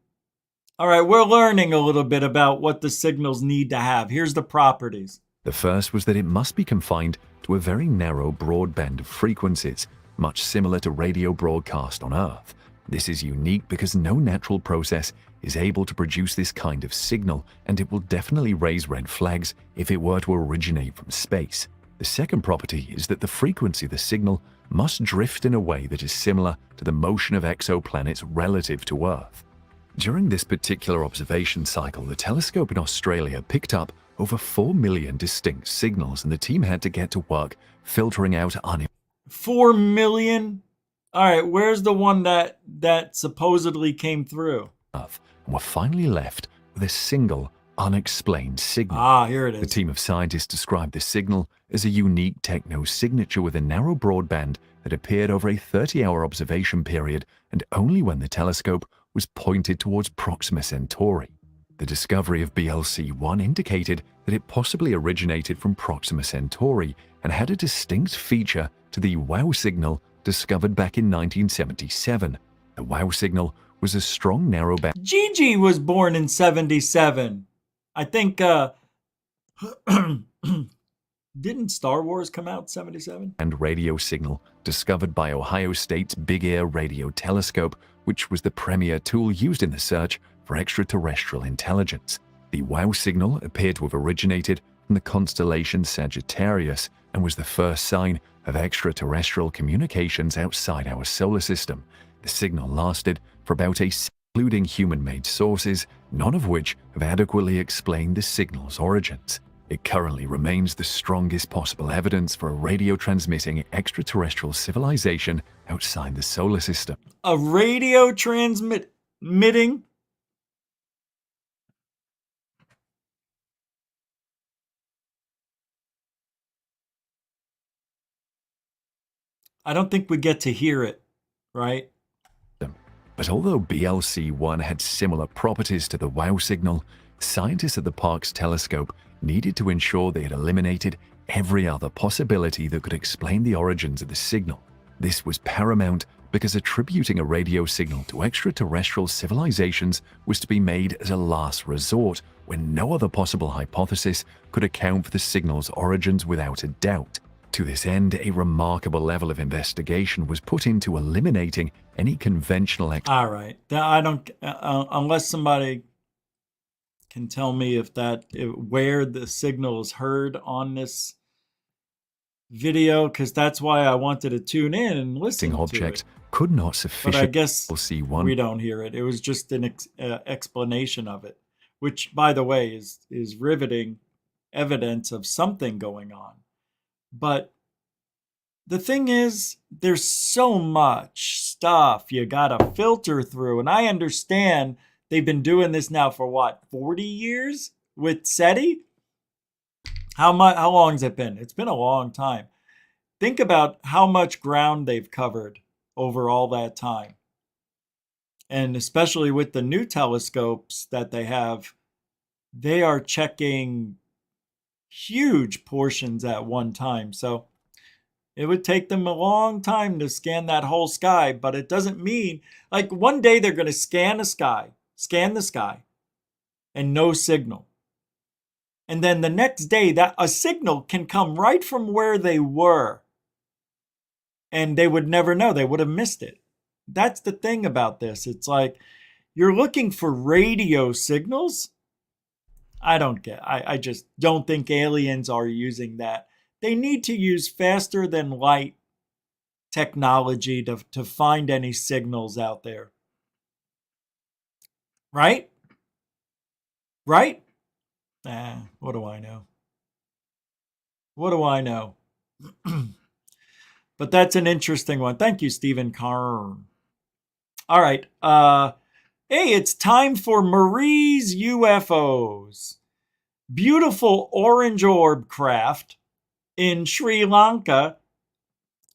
All right, we're learning a little bit about what the signals need to have. Here's the properties. The first was that it must be confined to a very narrow broad band of frequencies, much similar to radio broadcast on Earth. This is unique because no natural process is able to produce this kind of signal, and it will definitely raise red flags if it were to originate from space. The second property is that the frequency of the signal must drift in a way that is similar to the motion of exoplanets relative to Earth. During this particular observation cycle, the telescope in Australia picked up over 4 million distinct signals, and the team had to get to work filtering out 4 million? All right, where's the one that supposedly came through? Earth, and were finally left with a single unexplained signal. Ah, here it is. The team of scientists described the signal as a unique techno-signature with a narrow broadband that appeared over a 30-hour observation period and only when the telescope was pointed towards Proxima Centauri. The discovery of BLC-1 indicated that it possibly originated from Proxima Centauri and had a distinct feature to the WOW signal discovered back in 1977. The WOW signal was a strong narrow band. Gigi was born in 77. I think, didn't Star Wars come out in 77? And radio signal discovered by Ohio State's Big Ear Radio Telescope, which was the premier tool used in the search for extraterrestrial intelligence. The WOW signal appeared to have originated from the constellation Sagittarius and was the first sign of extraterrestrial communications outside our solar system. The signal lasted for about including human-made sources, none of which have adequately explained the signal's origins. It currently remains the strongest possible evidence for a radio-transmitting extraterrestrial civilization outside the solar system. A radio transmitting? I don't think we get to hear it, right? But although BLC-1 had similar properties to the WOW signal, scientists at the Parkes telescope needed to ensure they had eliminated every other possibility that could explain the origins of the signal. This was paramount because attributing a radio signal to extraterrestrial civilizations was to be as as a last resort, when no other possible hypothesis could account for the signal's origins without a doubt. To this end, a remarkable level of investigation was put into eliminating any conventional All right. I don't, unless somebody can tell me where the signal is heard on this video, because that's why I wanted to tune in and listen object to it. Could not sufficiently But I guess see we don't hear it. It was just an explanation of it, which, by the way, is riveting evidence of something going on. But the thing is, there's so much stuff you gotta filter through, and I understand they've been doing this now for what, 40 years with SETI? How long has it been? It's been a long time. Think about how much ground they've covered over all that time. And especially with the new telescopes that they have, they are checking huge portions at one time. So it would take them a long time to scan that whole sky, but it doesn't mean, like, one day they're going to scan the sky, and no signal. And then the next day, that a signal can come right from where they were, and they would never know. They would have missed it. That's the thing about this. It's like, you're looking for radio signals. I just don't think aliens are using that. They need to use faster than light technology to find any signals out there. Right? Right? What do I know? What do I know? But that's an interesting one. Thank you, Stephen Karn. All right. Hey, it's time for Marie's UFOs. Beautiful orange orb craft in Sri Lanka,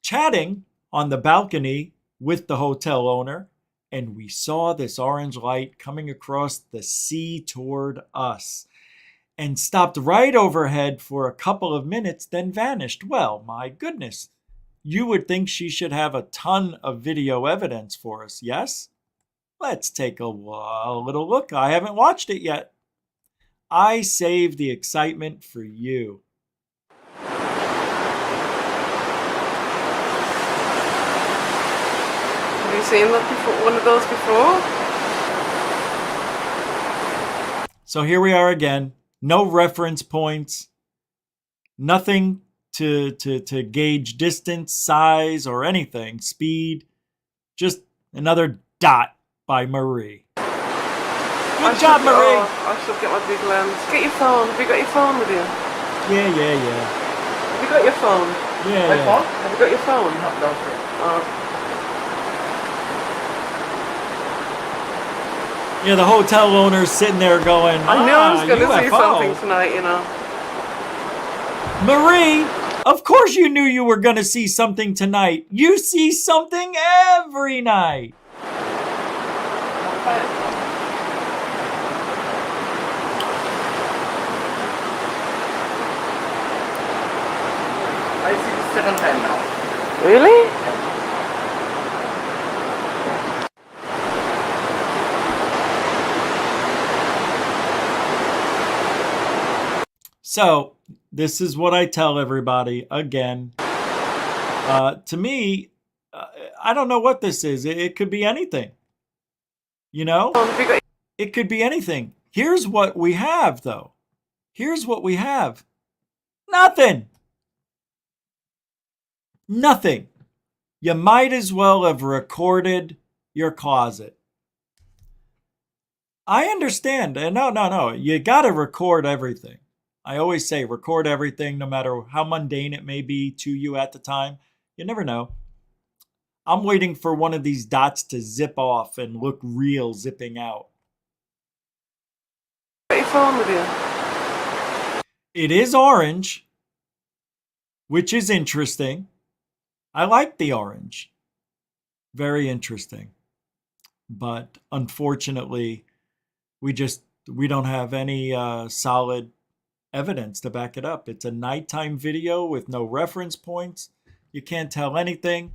chatting on the balcony with the hotel owner, and we saw this orange light coming across the sea toward us and stopped right overhead for a couple of minutes, then vanished. Well, my goodness. You would think she should have a ton of video evidence for us, yes? Let's take a little look. I haven't watched it yet. I saved the excitement for you. Have you seen that before, one of those before? So here we are again. No reference points. Nothing to gauge distance, size, or anything. Speed. Just another dot by Marie. Good job, Marie. I should get my big lens. Get your phone. Have you got your phone with you? Yeah. Have you got your phone? Yeah. My phone? Have you got your phone? Yeah, the hotel owner's sitting there going, I knew I was going to UFO. see something tonight, you know. Marie, of course you knew you were going to see something tonight. You see something every night. I see the second time now. Really? So, this is what I tell everybody again. To me, I don't know what this is. It could be anything. You know? It could be anything. Here's what we have, though. Here's what we have. Nothing. Nothing. You might as well have recorded your closet. I understand. No. You got to record everything. I always say record everything, no matter how mundane it may be to you at the time. You never know. I'm waiting for one of these dots to zip off and look real zipping out. Got your phone with you? It is orange, which is interesting. I like the orange. Very interesting. But unfortunately, we don't have any solid evidence to back it up. It's a nighttime video with no reference points. You can't tell anything.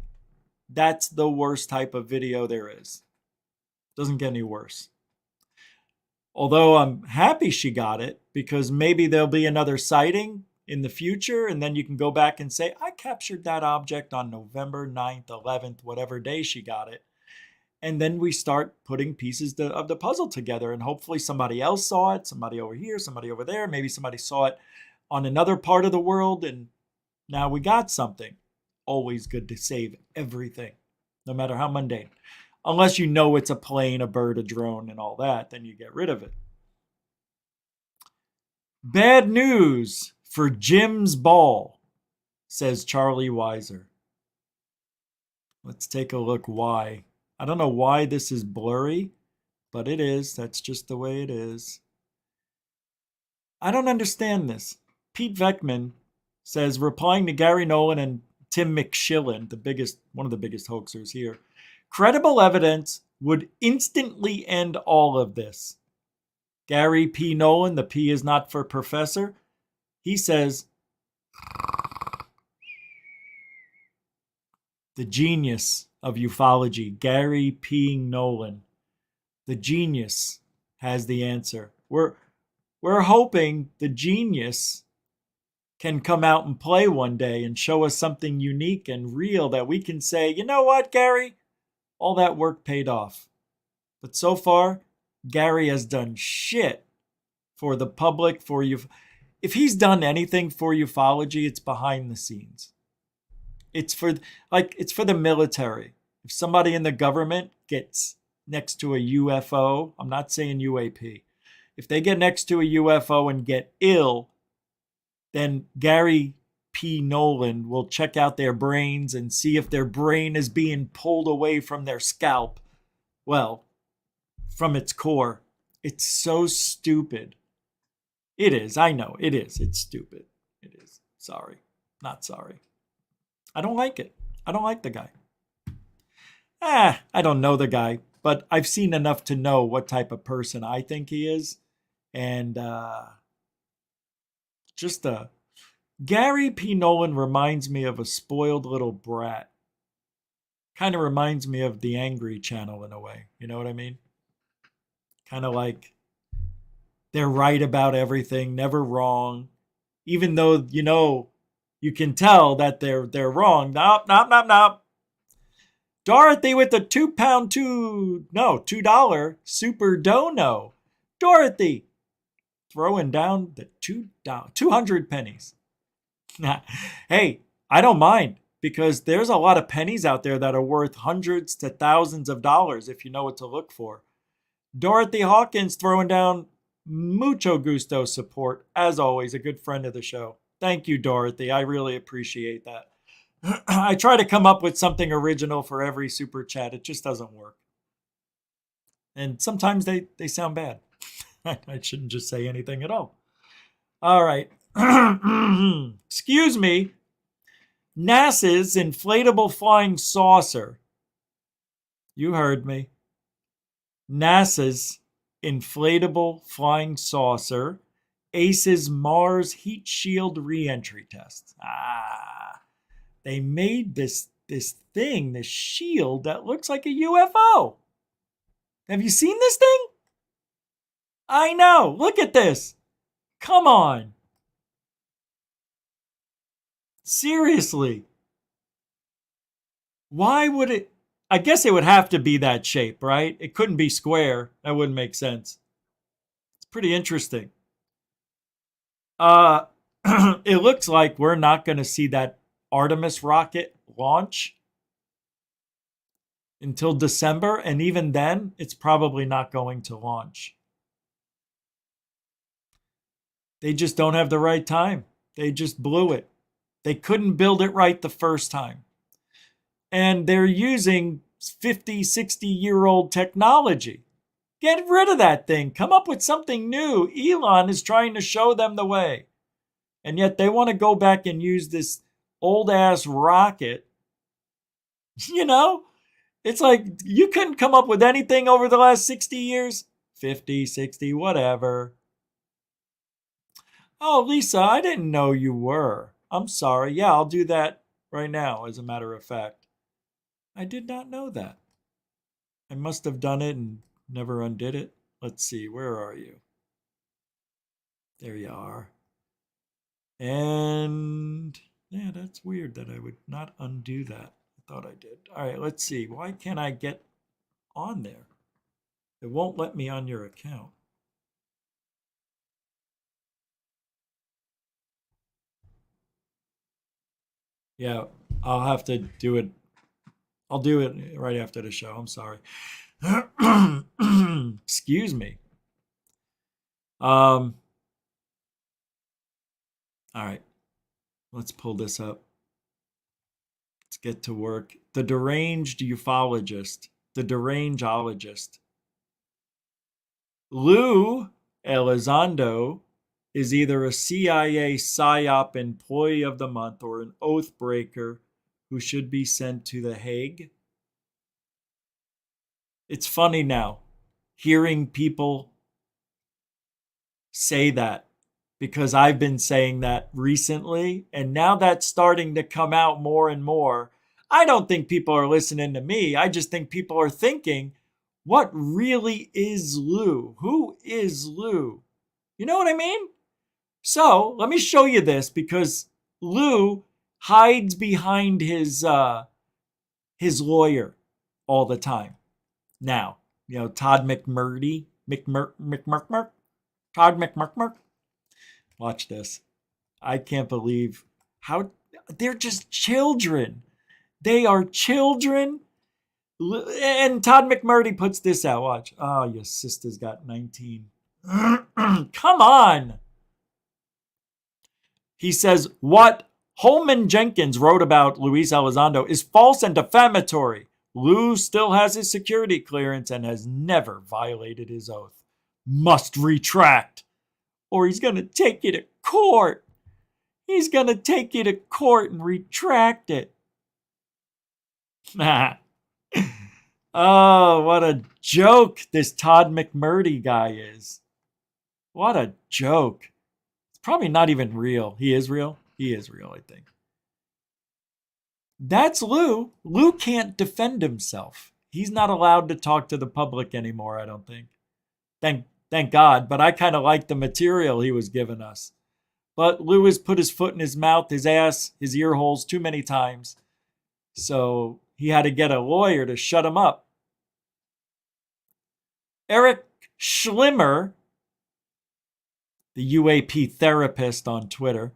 That's the worst type of video there is. Doesn't get any worse. Although I'm happy she got it, because maybe there'll be another sighting in the future, and then you can go back and say, I captured that object on November 9th, 11th, whatever day she got it. And then we start putting pieces of the puzzle together, and hopefully somebody else saw it, somebody over here, somebody over there, maybe somebody saw it on another part of the world, and now we got something. Always good to save everything, no matter how mundane. Unless you know it's a plane, a bird, a drone, and all that, then you get rid of it. Bad news for Jim's ball, says Charlie Weiser. Let's take a look why. I don't know why this is blurry, but it is. That's just the way it is. I don't understand this. Pete Veckman says, replying to Gary Nolan and Tim McShillen, one of the biggest hoaxers here, credible evidence would instantly end all of this. Gary P. Nolan, the P is not for professor, he says, the genius of ufology, Gary P. Nolan, the genius has the answer. We're hoping the genius can come out and play one day and show us something unique and real that we can say, you know what, Gary? All that work paid off. But so far, Gary has done shit for the public, for you. If he's done anything for ufology, it's behind the scenes. It's for the military. If somebody in the government gets next to a UFO, I'm not saying UAP. If they get next to a UFO and get ill, then Gary P. Nolan will check out their brains and see if their brain is being pulled away from their scalp. Well, from its core. It's so stupid. It is. I know. It is. It's stupid. It is. Sorry. Not sorry. I don't like it. I don't like the guy. I don't know the guy, but I've seen enough to know what type of person I think he is. And Gary P. Nolan reminds me of a spoiled little brat. Kind of reminds me of the Angry Channel in a way. You know what I mean? Kind of like they're right about everything, never wrong. Even though, you can tell that they're wrong. Nope. Dorothy with the $2 super dono. Dorothy throwing down the $200 pennies. Hey, I don't mind, because there's a lot of pennies out there that are worth hundreds to thousands of dollars if you know what to look for. Dorothy Hawkins throwing down mucho gusto support. As always, a good friend of the show. Thank you, Dorothy. I really appreciate that. I try to come up with something original for every super chat. It just doesn't work. And sometimes they sound bad. I shouldn't just say anything at all. All right. Excuse me. NASA's inflatable flying saucer. You heard me. NASA's inflatable flying saucer aces Mars heat shield re-entry test. They made this thing, this shield that looks like a UFO. Have you seen this thing? I know. Look at this. Come on. Seriously. Why would it? I guess it would have to be that shape, right? It couldn't be square. That wouldn't make sense. It's pretty interesting. It looks like we're not going to see that Artemis rocket launch until December, and even then, it's probably not going to launch. They just don't have the right time. They just blew it. They couldn't build it right the first time. And they're using 50, 60-year-old technology. Get rid of that thing. Come up with something new. Elon is trying to show them the way. And yet they want to go back and use this old-ass rocket. It's like you couldn't come up with anything over the last 60 years. 50, 60, whatever. Oh, Lisa, I didn't know you were. I'm sorry. Yeah, I'll do that right now, as a matter of fact. I did not know that. I must have done it and never undid it. Let's see, where are you? There you are. And yeah, that's weird that I would not undo that. I thought I did. All right, let's see. Why can't I get on there? It won't let me on your account. Yeah, I'll have to do it. I'll do it right after the show. I'm sorry. Excuse me. All right. Let's pull this up. Let's get to work. The deranged ufologist. The derangeologist. Lou Elizondo is either a CIA PSYOP employee of the month or an oath breaker who should be sent to The Hague. It's funny now hearing people say that, because I've been saying that recently, and now that's starting to come out more and more. I don't think people are listening to me. I just think people are thinking, what really is Lou? Who is Lou? You know what I mean? So let me show you this, because Lou hides behind his lawyer all the time. Now, you know, Todd McMurdy, Todd McMurk. Watch this. I can't believe how they're just children. They are children. And Todd McMurdy puts this out. Watch. Oh, your sister's got 19. Come on. He says, what Holman Jenkins wrote about Luis Elizondo is false and defamatory. Lou still has his security clearance and has never violated his oath. Must retract, or he's going to take you to court. He's going to take you to court and retract it. Oh, what a joke this Todd McMurdy guy is. What a joke. It's probably not even real. He is real? He is real, I think. That's Lou. Lou can't defend himself. He's not allowed to talk to the public anymore, I don't think. Thank God, but I kind of like the material he was giving us. But Lou has put his foot in his mouth, his ass, his ear holes too many times. So he had to get a lawyer to shut him up. Eric Schlimmer, the UAP therapist on Twitter,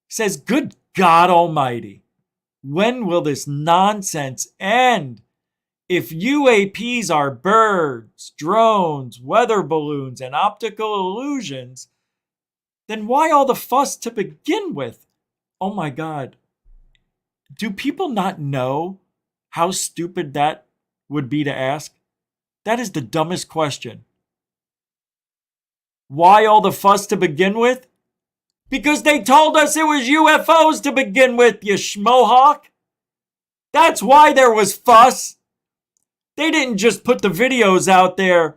says, good God Almighty, when will this nonsense end? If UAPs are birds, drones, weather balloons, and optical illusions, then why all the fuss to begin with? Oh my God. Do people not know how stupid that would be to ask? That is the dumbest question. Why all the fuss to begin with? Because they told us it was UFOs to begin with, you schmohawk. That's why there was fuss. They didn't just put the videos out there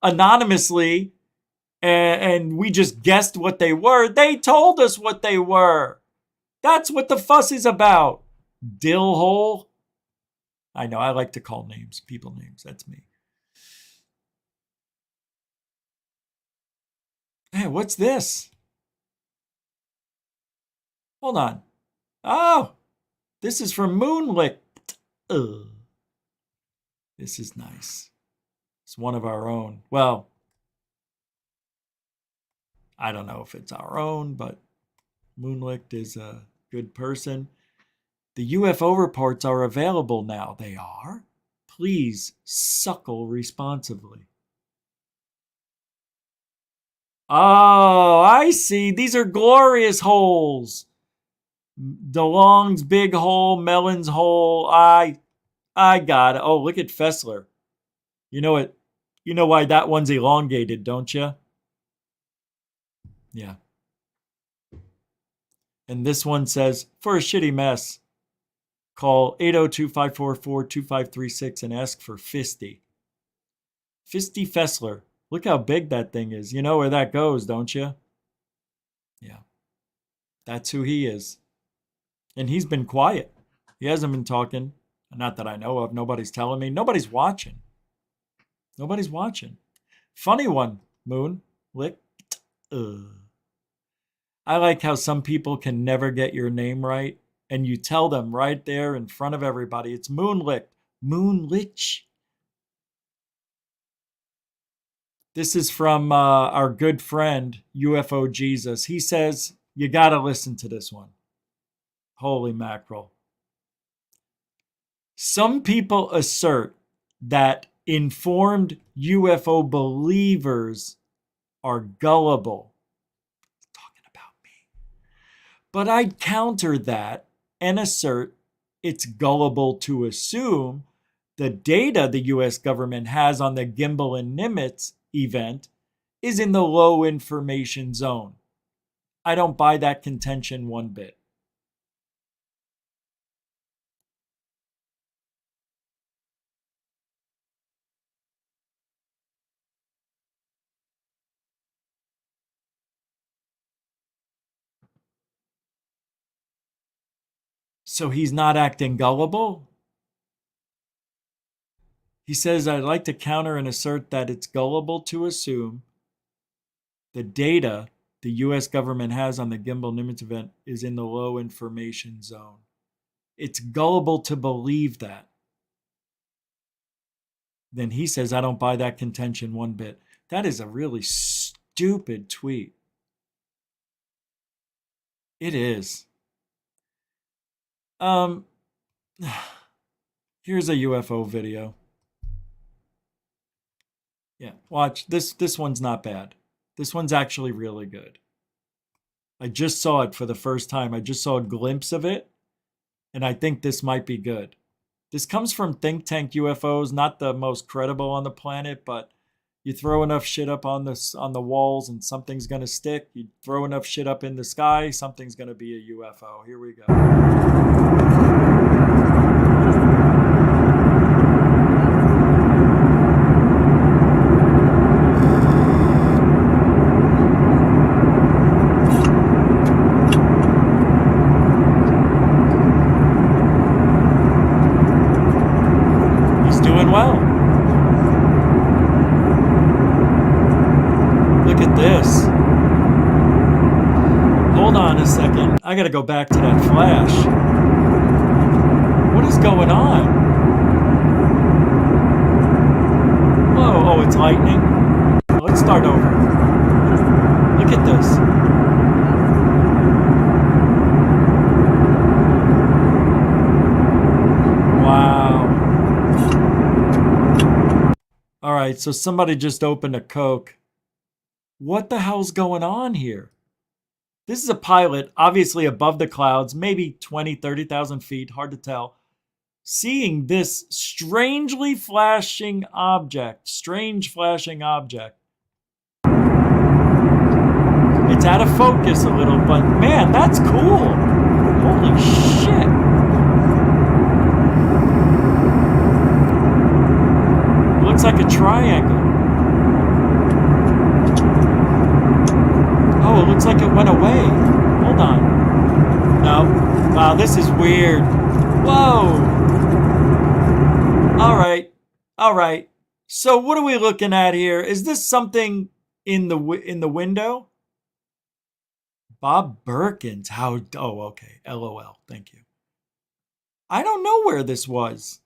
anonymously and we just guessed what they were. They told us what they were. That's what the fuss is about. Dillhole. I know, I like to call names, people names. That's me. Hey, what's this? Hold on. Oh, this is from Moonlight. Ugh. This is nice. It's one of our own. Well, I don't know if it's our own, but Moonlight is a good person. The UFO reports are available now. They are? Please suckle responsibly. Oh, I see. These are glorious holes. DeLong's big hole, Mellon's hole. I got it. Oh, look at Fessler. You know it. You know why that one's elongated, don't you? Yeah. And this one says, for a shitty mess, call 802-544-2536 and ask for Fisty. Fisty Fessler. Look how big that thing is. You know where that goes, don't you? Yeah. That's who he is. And he's been quiet. He hasn't been talking. Not that I know of. Nobody's telling me. Nobody's watching. Nobody's watching. Funny one, Moon. Lick. I like how some people can never get your name right, and you tell them right there in front of everybody, it's Moonlick. Moonlich. This is from our good friend, UFO Jesus. He says, you got to listen to this one. Holy mackerel. Some people assert that informed UFO believers are gullible. Talking about me. But I'd counter that and assert it's gullible to assume the data the U.S. government has on the Gimbal and Nimitz event is in the low information zone. I don't buy that contention one bit. So he's not acting gullible? He says, I'd like to counter and assert that it's gullible to assume the data the U.S. government has on the Gimbal Nimitz event is in the low information zone. It's gullible to believe that. Then he says, I don't buy that contention one bit. That is a really stupid tweet. It is. Here's a UFO video. Yeah, watch. This one's not bad. This one's actually really good. I just saw it for the first time. I just saw a glimpse of it, and I think this might be good. This comes from Think Tank UFOs, not the most credible on the planet, but you throw enough shit up on the walls and something's going to stick. You throw enough shit up in the sky, something's going to be a UFO. Here we go. Well, look at this. Hold on a second. I gotta go back to that flash. What is going on? Whoa, oh, it's lightning. Let's start over. Look at this. All right, so somebody just opened a Coke. What the hell's going on here? This is a pilot, obviously above the clouds, maybe 20, 30,000 feet, hard to tell. Seeing this strange flashing object. It's out of focus a little, but man, that's cool. Holy shit. Looks like a triangle. Oh, it looks like it went away. Hold on. No. Wow, this is weird. Whoa. All right. So what are we looking at here? Is this something in the window? Bob Birkins. How? Oh, okay. LOL. Thank you. I don't know where this was.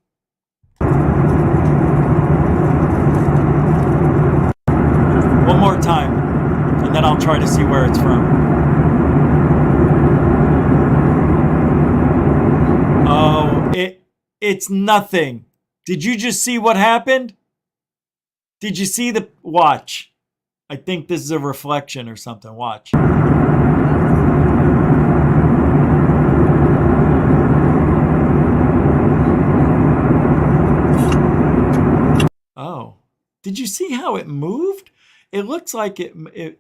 One more time, and then I'll try to see where it's from. Oh, it's nothing. Did you just see what happened? Did you see the... Watch. I think this is a reflection or something. Watch. Oh. Did you see how it moved? It looks like it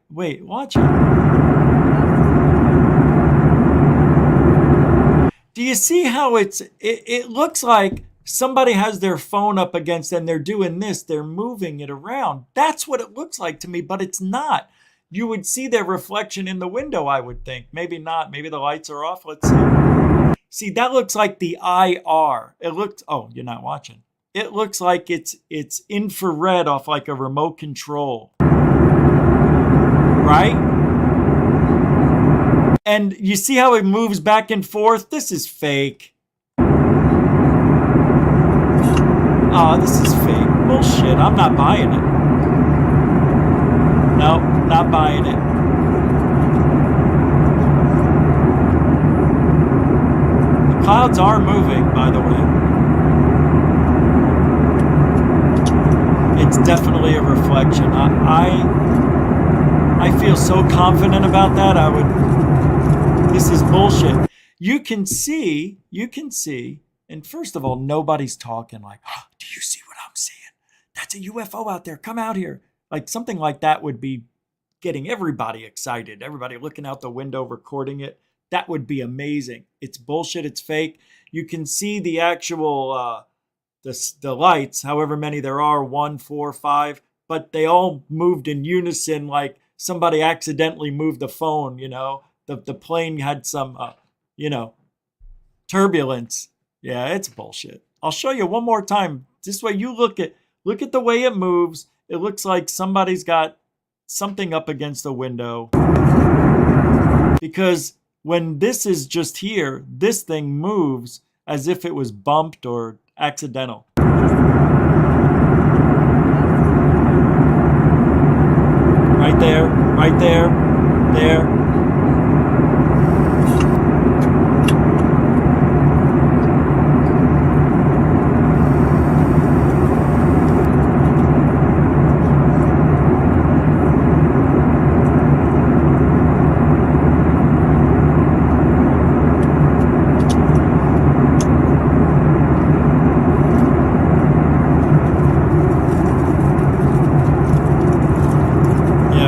wait, watch it. Do you see how it looks like somebody has their phone up against and they're doing this, they're moving it around. That's what it looks like to me, but it's not. You would see their reflection in the window, I would think. Maybe not. Maybe the lights are off. Let's see. See, that looks like the IR. It looks, oh, you're not watching. It looks like it's infrared off like a remote control. Right? And you see how it moves back and forth? This is fake. Oh, this is fake. Bullshit. I'm not buying it. No, not buying it. The clouds are moving, by the way. It's definitely a reflection. I feel so confident about that. This is bullshit. You can see, and first of all, nobody's talking like, oh, do you see what I'm seeing? That's a UFO out there. Come out here. Like something like that would be getting everybody excited. Everybody looking out the window, recording it. That would be amazing. It's bullshit. It's fake. You can see the actual, the lights, however many there are, 1, 4, 5, but they all moved in unison like somebody accidentally moved the phone, you know. The plane had some, turbulence. Yeah, it's bullshit. I'll show you one more time. This way you look at the way it moves. It looks like somebody's got something up against the window. Because when this is just here, this thing moves as if it was bumped or accidental. Right there, right there, there.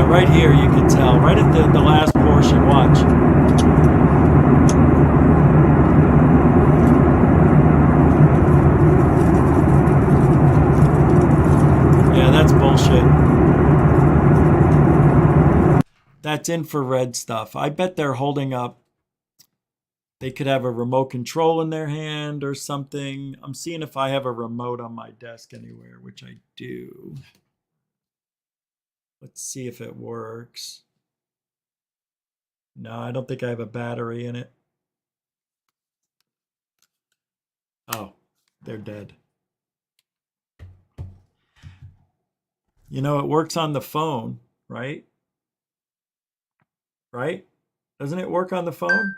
Right here, you can tell. Right at the last portion. Watch. Yeah, that's bullshit. That's infrared stuff. I bet they're holding up. They could have a remote control in their hand or something. I'm seeing if I have a remote on my desk anywhere, which I do. Let's see if it works. No, I don't think I have a battery in it. Oh, they're dead. You know, it works on the phone, right? Right? Doesn't it work on the phone?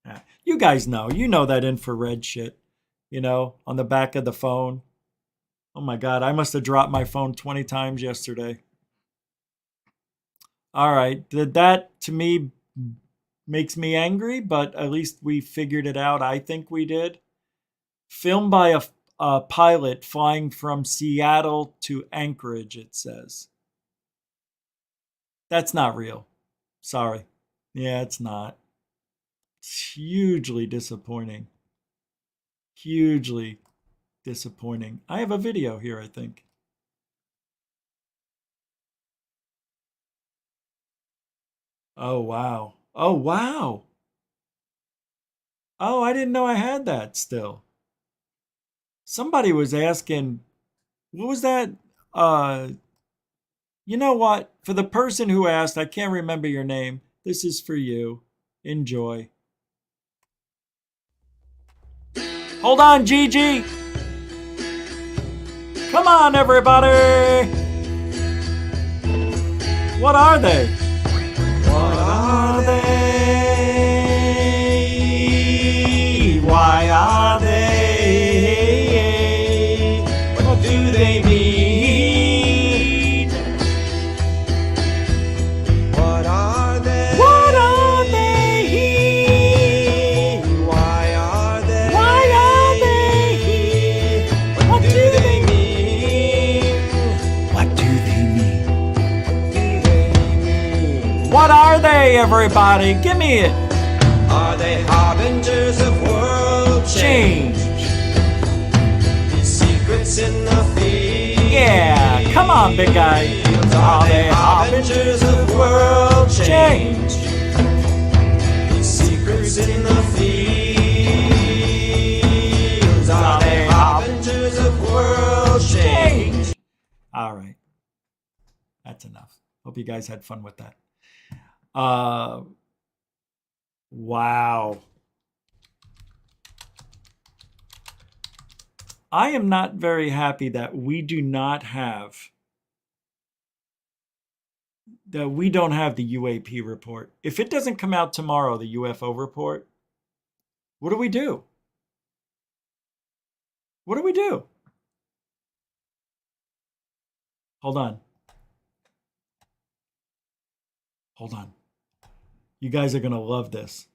Yeah. You guys know. You know that infrared shit, you know, on the back of the phone. Oh my God, I must have dropped my phone 20 times yesterday. All right, that to me makes me angry, but at least we figured it out. I think we did. Filmed by a pilot flying from Seattle to Anchorage, it says. That's not real. Sorry. Yeah, it's not. It's hugely disappointing. Hugely disappointing. I have a video here, I think. Oh, wow. Oh, wow. Oh, I didn't know I had that still. Somebody was asking, what was that? You know what? For the person who asked, I can't remember your name. This is for you. Enjoy. Hold on, Gigi. Come on, everybody. What are they? What are they? Why are they? What do they mean? What are they? What are they? Why are they? Why are they? What do they mean? What do they mean? What are they, everybody? Give me it. Are they harbingers of world change? These secrets in the field. Yeah, come on, big guy. Are they harbingers of world change? These secrets in the field. That's enough. Hope you guys had fun with that. Wow. I am not very happy that we don't have the UAP report. If it doesn't come out tomorrow, the UFO report, what do we do? What do we do? Hold on. Hold on. You guys are going to love this.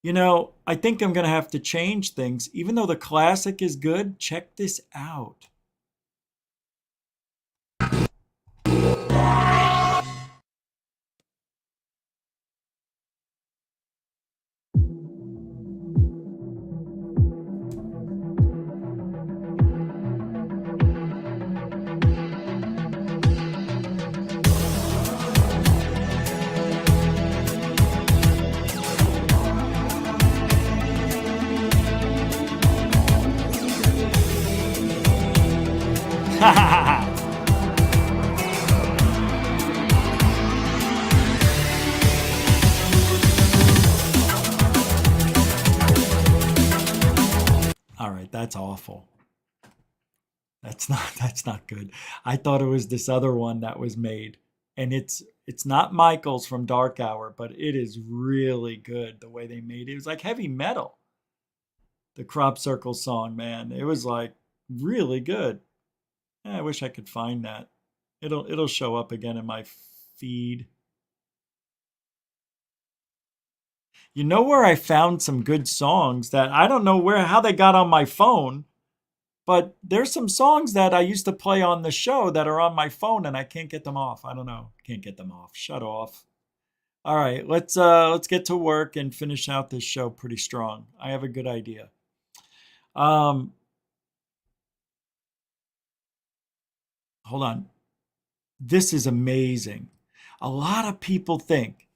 You know, I think I'm going to have to change things. Even though the classic is good, check this out. All right, that's awful. That's not good. I thought it was this other one that was made, and it's not Michael's from Dark Hour, but it is really good the way they made it. It was like heavy metal. The Crop Circle song, man, it was like really good. I wish I could find that. It'll show up again in my feed. You know where I found some good songs that I don't know how they got on my phone, but there's some songs that I used to play on the show that are on my phone and I can't get them off. I don't know. Can't get them off. Shut off. All right, let's get to work and finish out this show pretty strong. I have a good idea. Hold on. This is amazing. A lot of people think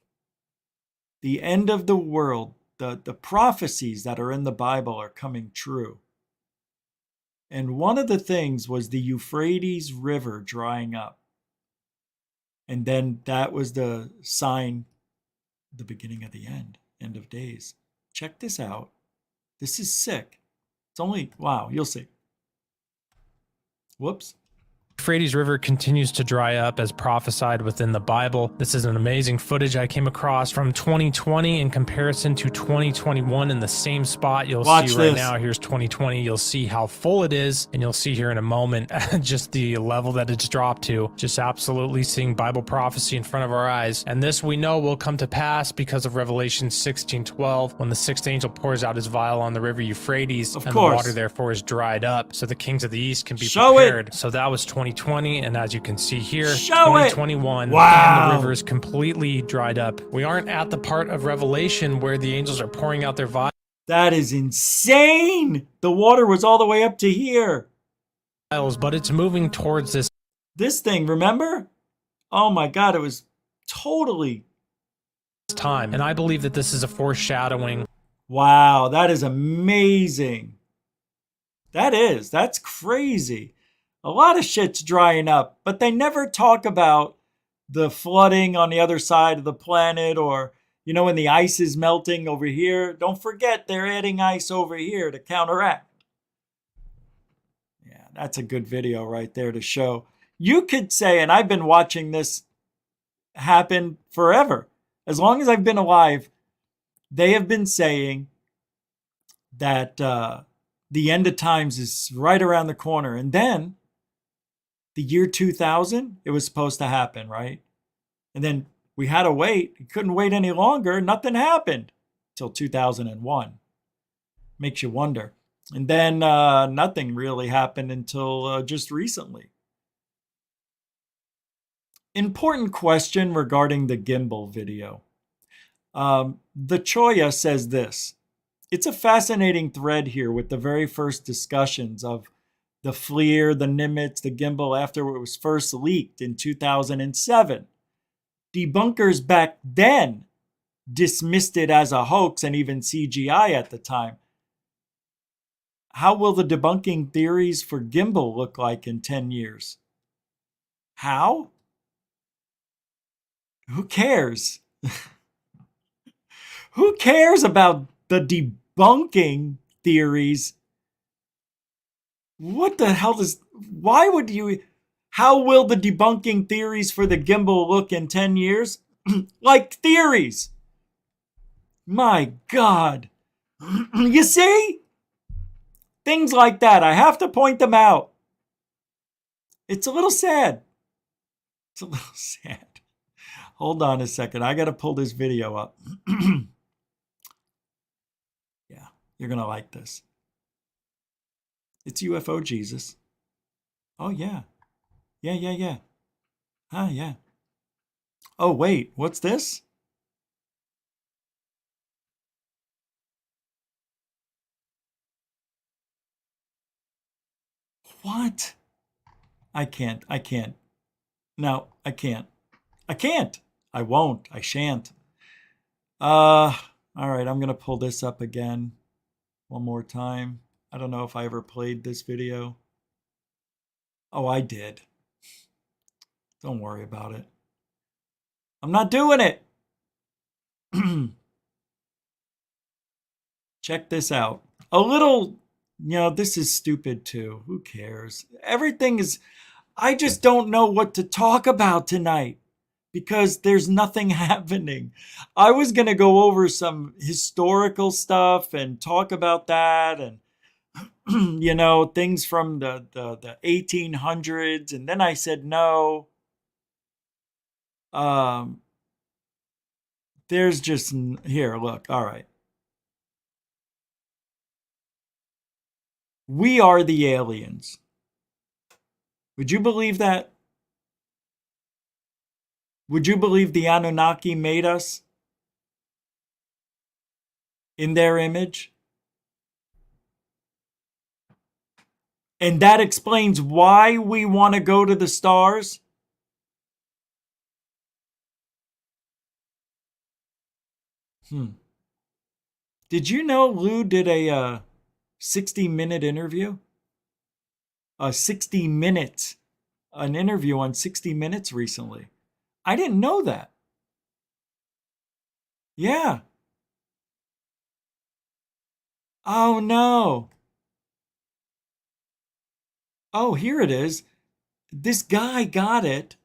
the end of the world, the prophecies that are in the Bible are coming true. And one of the things was the Euphrates River drying up. And then that was the sign, the beginning of the end of days. Check this out. This is sick. It's only, wow, you'll see. Whoops. Euphrates River continues to dry up as prophesied within the Bible. This is an amazing footage I came across from 2020 in comparison to 2021 in the same spot. You'll see right now, here's 2020. You'll see how full it is, and you'll see here in a moment just the level that it's dropped to. Just absolutely seeing Bible prophecy in front of our eyes. And this we know will come to pass because of Revelation 16:12, when the sixth angel pours out his vial on the river Euphrates, and the water therefore is dried up, so the kings of the east can be prepared. So that was 2020, and as you can see here, 2021, and the river is completely dried up. We aren't at the part of Revelation where the angels are pouring out their vials. That is insane! The water was all the way up to here. But it's moving towards this thing, remember? Oh my God, it was totally time. And I believe that this is a foreshadowing. Wow, that is amazing. That's crazy. A lot of shit's drying up, but they never talk about the flooding on the other side of the planet, or, you know, when the ice is melting over here. Don't forget they're adding ice over here to counteract. Yeah, that's a good video right there to show. You could say, and I've been watching this happen forever. As long as I've been alive, they have been saying that the end of times is right around the corner. And then the year 2000, it was supposed to happen, right? And then we had to wait. We couldn't wait any longer. Nothing happened till 2001. Makes you wonder. And then nothing really happened until just recently. Important question regarding the gimbal video. The Choya says this. It's a fascinating thread here with the very first discussions of the FLIR, the Nimitz, the gimbal after it was first leaked in 2007. Debunkers back then dismissed it as a hoax and even CGI at the time. How will the debunking theories for gimbal look like in 10 years? How? Who cares? Who cares about the debunking theories? What the hell why would you, how will the debunking theories for the gimbal look in 10 years? Like theories. My God. You see? Things like that. I have to point them out. It's a little sad. It's a little sad. Hold on a second. I got to pull this video up. Yeah, you're going to like this. It's UFO Jesus. Oh, yeah. Yeah. Ah, yeah. Oh, wait. What's this? What? I can't. No, I can't. I won't. I shan't. All right, I'm going to pull this up again one more time. I don't know if I ever played this video. Oh, I did. Don't worry about it. I'm not doing it. Check this out. A little, this is stupid too. Who cares? Everything is, I just don't know what to talk about tonight because there's nothing happening. I was going to go over some historical stuff and talk about that and, things from the 1800s. And then I said, no. There's just, here, look. All right. We are the aliens. Would you believe that? Would you believe the Anunnaki made us in their image? And that explains why we want to go to the stars? Did you know Lou did a 60-minute interview? An interview on 60 Minutes recently. I didn't know that. Yeah. Oh, no. Oh, here it is. This guy got it.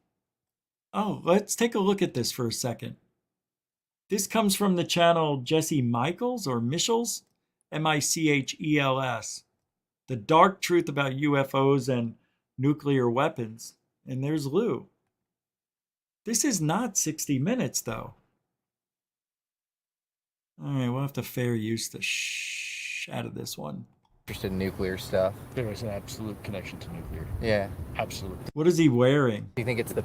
Oh, let's take a look at this for a second. This comes from the channel Jesse Michaels or Michels, Michels. The Dark Truth About UFOs and Nuclear Weapons. And there's Lou. This is not 60 Minutes, though. All right, we'll have to fair use the shh out of this one. Interested in nuclear stuff. There is an absolute connection to nuclear. Yeah. Absolutely. What is he wearing? Do you think it's the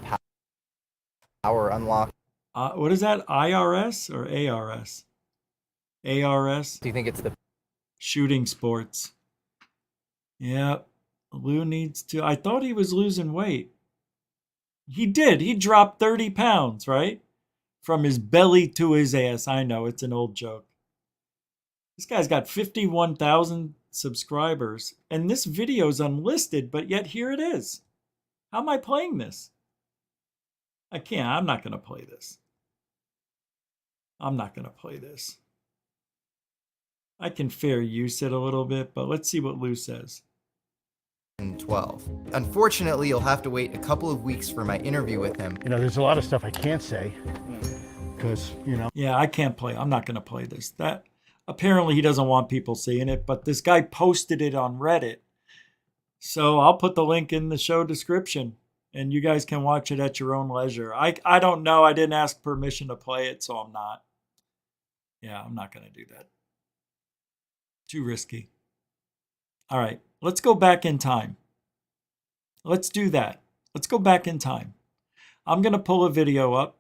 power unlock? What is that? IRS or ARS? ARS? Do you think it's the shooting sports? Yeah. Lou needs to. I thought he was losing weight. He did. He dropped 30 pounds, right? From his belly to his ass. I know, it's an old joke. This guy's got 51,000 subscribers. And this video is unlisted, but yet here it is. How am I playing this? I can't. I'm not going to play this. I can fair use it a little bit, but let's see what Lou says. 12. Unfortunately, you'll have to wait a couple of weeks for my interview with him. There's a lot of stuff I can't say because, Yeah, I can't play. I'm not going to play this. That apparently he doesn't want people seeing it, but this guy posted it on Reddit. So I'll put the link in the show description and you guys can watch it at your own leisure. I don't know. I didn't ask permission to play it, so I'm not. Yeah, I'm not going to do that. Too risky. All right, let's go back in time. Let's do that. Let's go back in time. I'm going to pull a video up.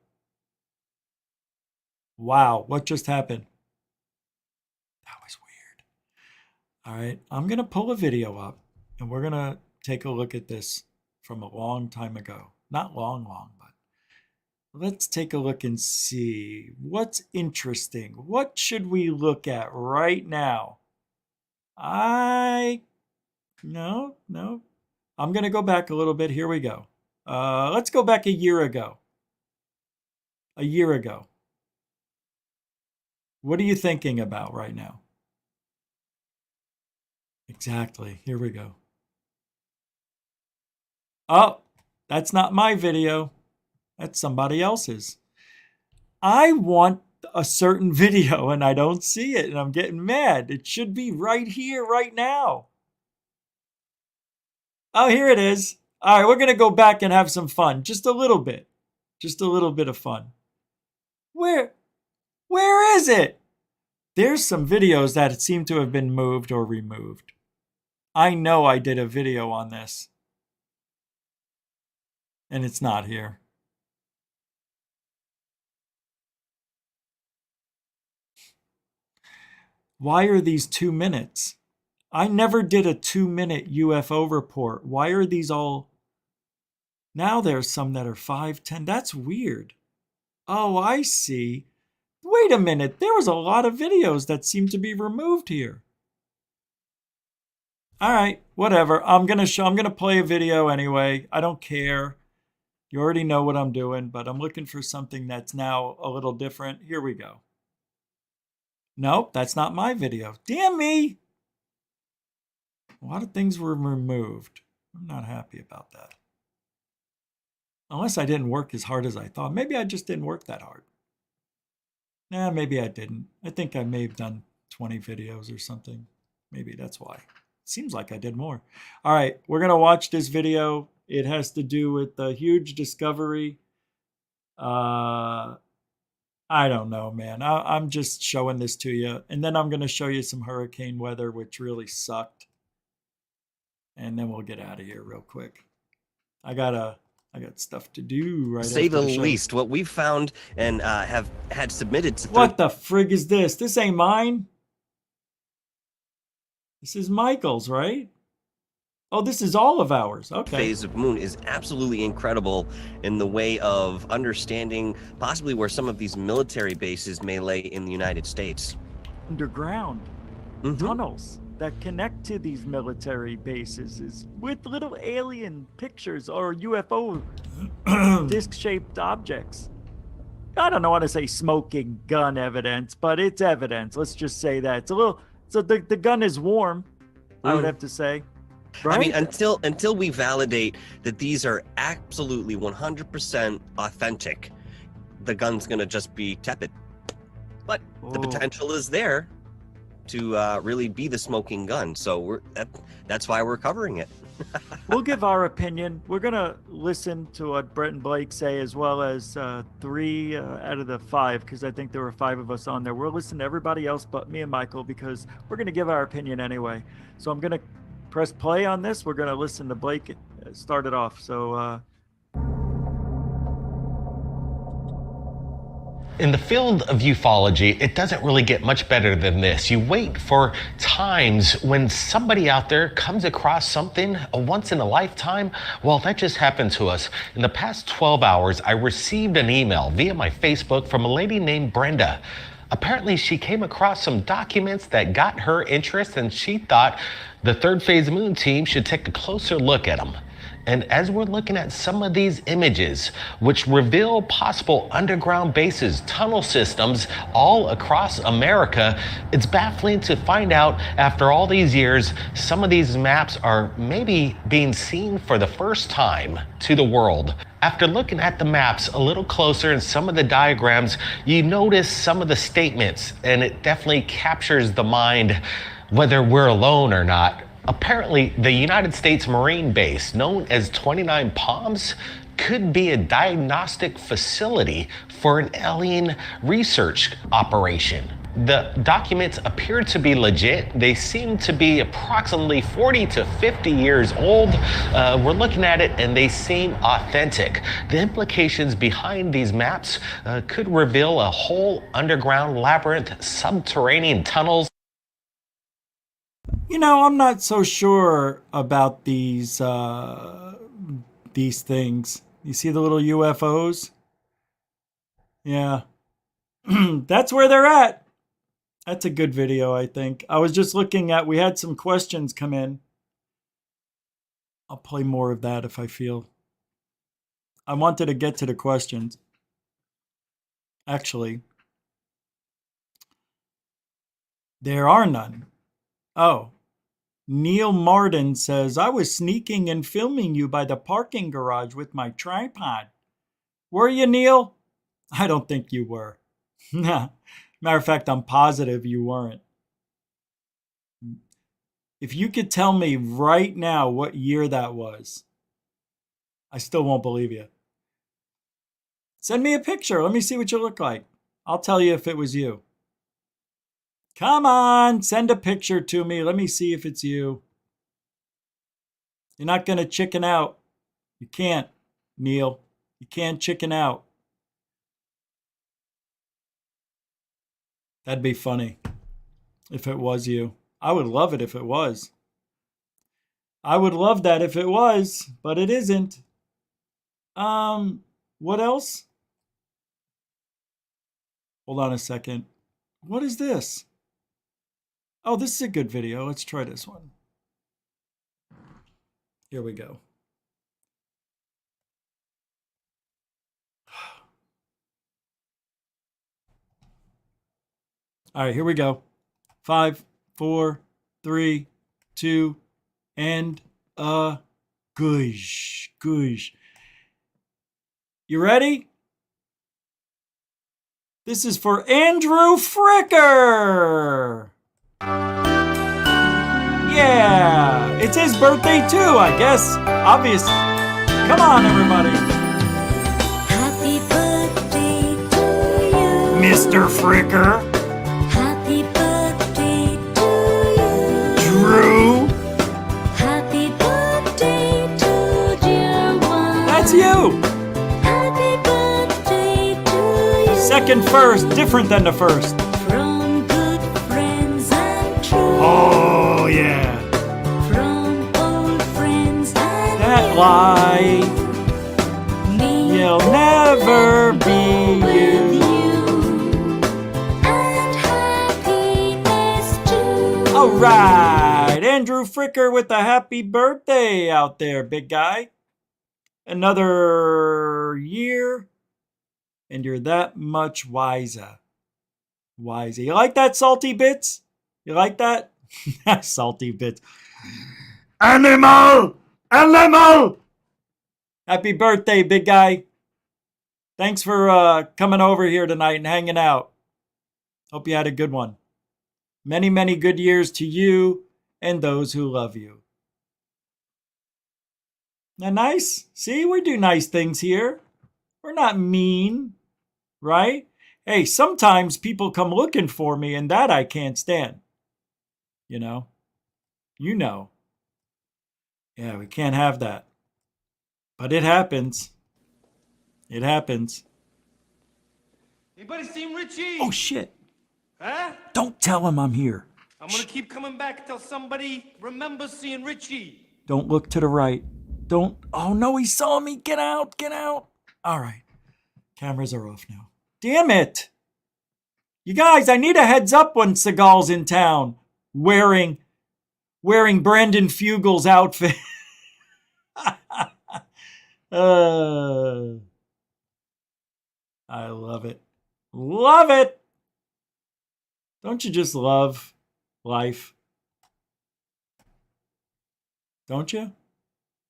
Wow, what just happened? That was weird. All right, I'm going to pull a video up and we're going to take a look at this from a long time ago. Not long, but let's take a look and see what's interesting. What should we look at right now? No. I'm going to go back a little bit. Here we go. Let's go back a year ago. A year ago. What are you thinking about right now? Exactly. Here we go. Oh, that's not my video. That's somebody else's. I want a certain video and I don't see it and I'm getting mad. It should be right here, right now. Oh, here it is. All right, we're going to go back and have some fun. Just a little bit. Just a little bit of fun. Where is it? There's some videos that seem to have been moved or removed. I know I did a video on this. And it's not here. Why are these 2 minutes? I never did a 2-minute UFO report. Why are these all... Now there's some that are 5, 10. That's weird. Oh, I see. Wait a minute. There was a lot of videos that seem to be removed here. All right, whatever. I'm gonna play a video anyway. I don't care. You already know what I'm doing, but I'm looking for something that's now a little different. Here we go. Nope, that's not my video. Damn me! A lot of things were removed. I'm not happy about that. Unless I didn't work as hard as I thought. Maybe I just didn't work that hard. Nah, maybe I didn't. I think I may have done 20 videos or something. Maybe that's why. Seems like I did more. All right, we're going to watch this video. It has to do with the huge discovery. I don't know, man. I'm just showing this to you. And then I'm going to show you some hurricane weather, which really sucked. And then we'll get out of here real quick. I got stuff to do right. Say the least. What we've found and have had submitted to. What the frig is this? This ain't mine. This is Michael's, right? Oh, this is all of ours. Okay. Phase of moon is absolutely incredible in the way of understanding possibly where some of these military bases may lay in the United States. Underground tunnels that connect to these military bases is with little alien pictures or UFO disc-shaped objects. I don't know how to say smoking gun evidence, but it's evidence. Let's just say that. It's a little... So the gun is warm, I would have to say. Right? I mean, until we validate that these are absolutely 100% authentic, the gun's going to just be tepid. But the potential is there to really be the smoking gun. So that's why we're covering it. We'll give our opinion. We're going to listen to what Brett and Blake say, as well as 3 out of the 5, because I think there were 5 of us on there. We'll listen to everybody else but me and Michael, because we're going to give our opinion anyway. So I'm going to press play on this. We're going to listen to Blake start it off. So in the field of ufology, it doesn't really get much better than this. You wait for times when somebody out there comes across something, a once in a lifetime. Well, that just happened to us. In the past 12 hours, I received an email via my Facebook from a lady named Brenda. Apparently, she came across some documents that got her interest, and she thought the Third Phase Moon team should take a closer look at them. And as we're looking at some of these images, which reveal possible underground bases, tunnel systems all across America, it's baffling to find out after all these years, some of these maps are maybe being seen for the first time to the world. After looking at the maps a little closer and some of the diagrams, you notice some of the statements, and it definitely captures the mind, whether we're alone or not. Apparently, the United States Marine Base, known as 29 Palms, could be a diagnostic facility for an alien research operation. The documents appear to be legit. They seem to be approximately 40 to 50 years old. We're looking at it and they seem authentic. The implications behind these maps could reveal a whole underground labyrinth, subterranean tunnels. You know, I'm not so sure about these things. You see the little UFOs? Yeah. That's where they're at. That's a good video, I think. I was just looking at, we had some questions come in. I'll play more of that if I feel I wanted to get to the questions. Actually, there are none. Oh, Neil Martin says, I was sneaking and filming you by the parking garage with my tripod. Were you, Neil? I don't think you were. Matter of fact, I'm positive you weren't. If you could tell me right now what year that was, I still won't believe you. Send me a picture. Let me see what you look like. I'll tell you if it was you. Come on, send a picture to me. Let me see if it's you. You're not going to chicken out. You can't, Neil. You can't chicken out. That'd be funny if it was you. I would love it if it was. I would love that if it was, but it isn't. What else? Hold on a second. What is this? Oh, this is a good video. Let's try this one. Here we go. All right, here we go. 5, 4, 3, 2, and goosh. You ready? This is for Andrew Fricker. Yeah, it's his birthday too, I guess. Obvious. Come on, everybody. Happy birthday to you, Mr. Fricker. Happy birthday to you, Drew. Happy birthday to dear one. That's you. Happy birthday to you. Second first, different than the first. From good friends and true. Oh, yeah. From old friends and That lie. You'll never be you. And happiness too. All right. Andrew Fricker with a happy birthday out there, big guy. Another year, and you're that much wiser. You like that, Salty Bits? You like that? Salty Bits. Animal! Happy birthday, big guy. Thanks for coming over here tonight and hanging out. Hope you had a good one. Many, many good years to you and those who love you. Now, nice? See, we do nice things here. We're not mean, right? Hey, sometimes people come looking for me, and that I can't stand. You know? You know. Yeah, we can't have that. But it happens. It happens. Anybody seen Richie? Oh, shit. Huh? Don't tell him I'm here. I'm gonna keep coming back until somebody remembers seeing Richie. Don't look to the right. Don't. Oh, no, he saw me. Get out. All right. Cameras are off now. Damn it. You guys, I need a heads up when Seagal's in town wearing Brandon Fugal's outfit. I love it. Love it. Don't you just love life? Don't you?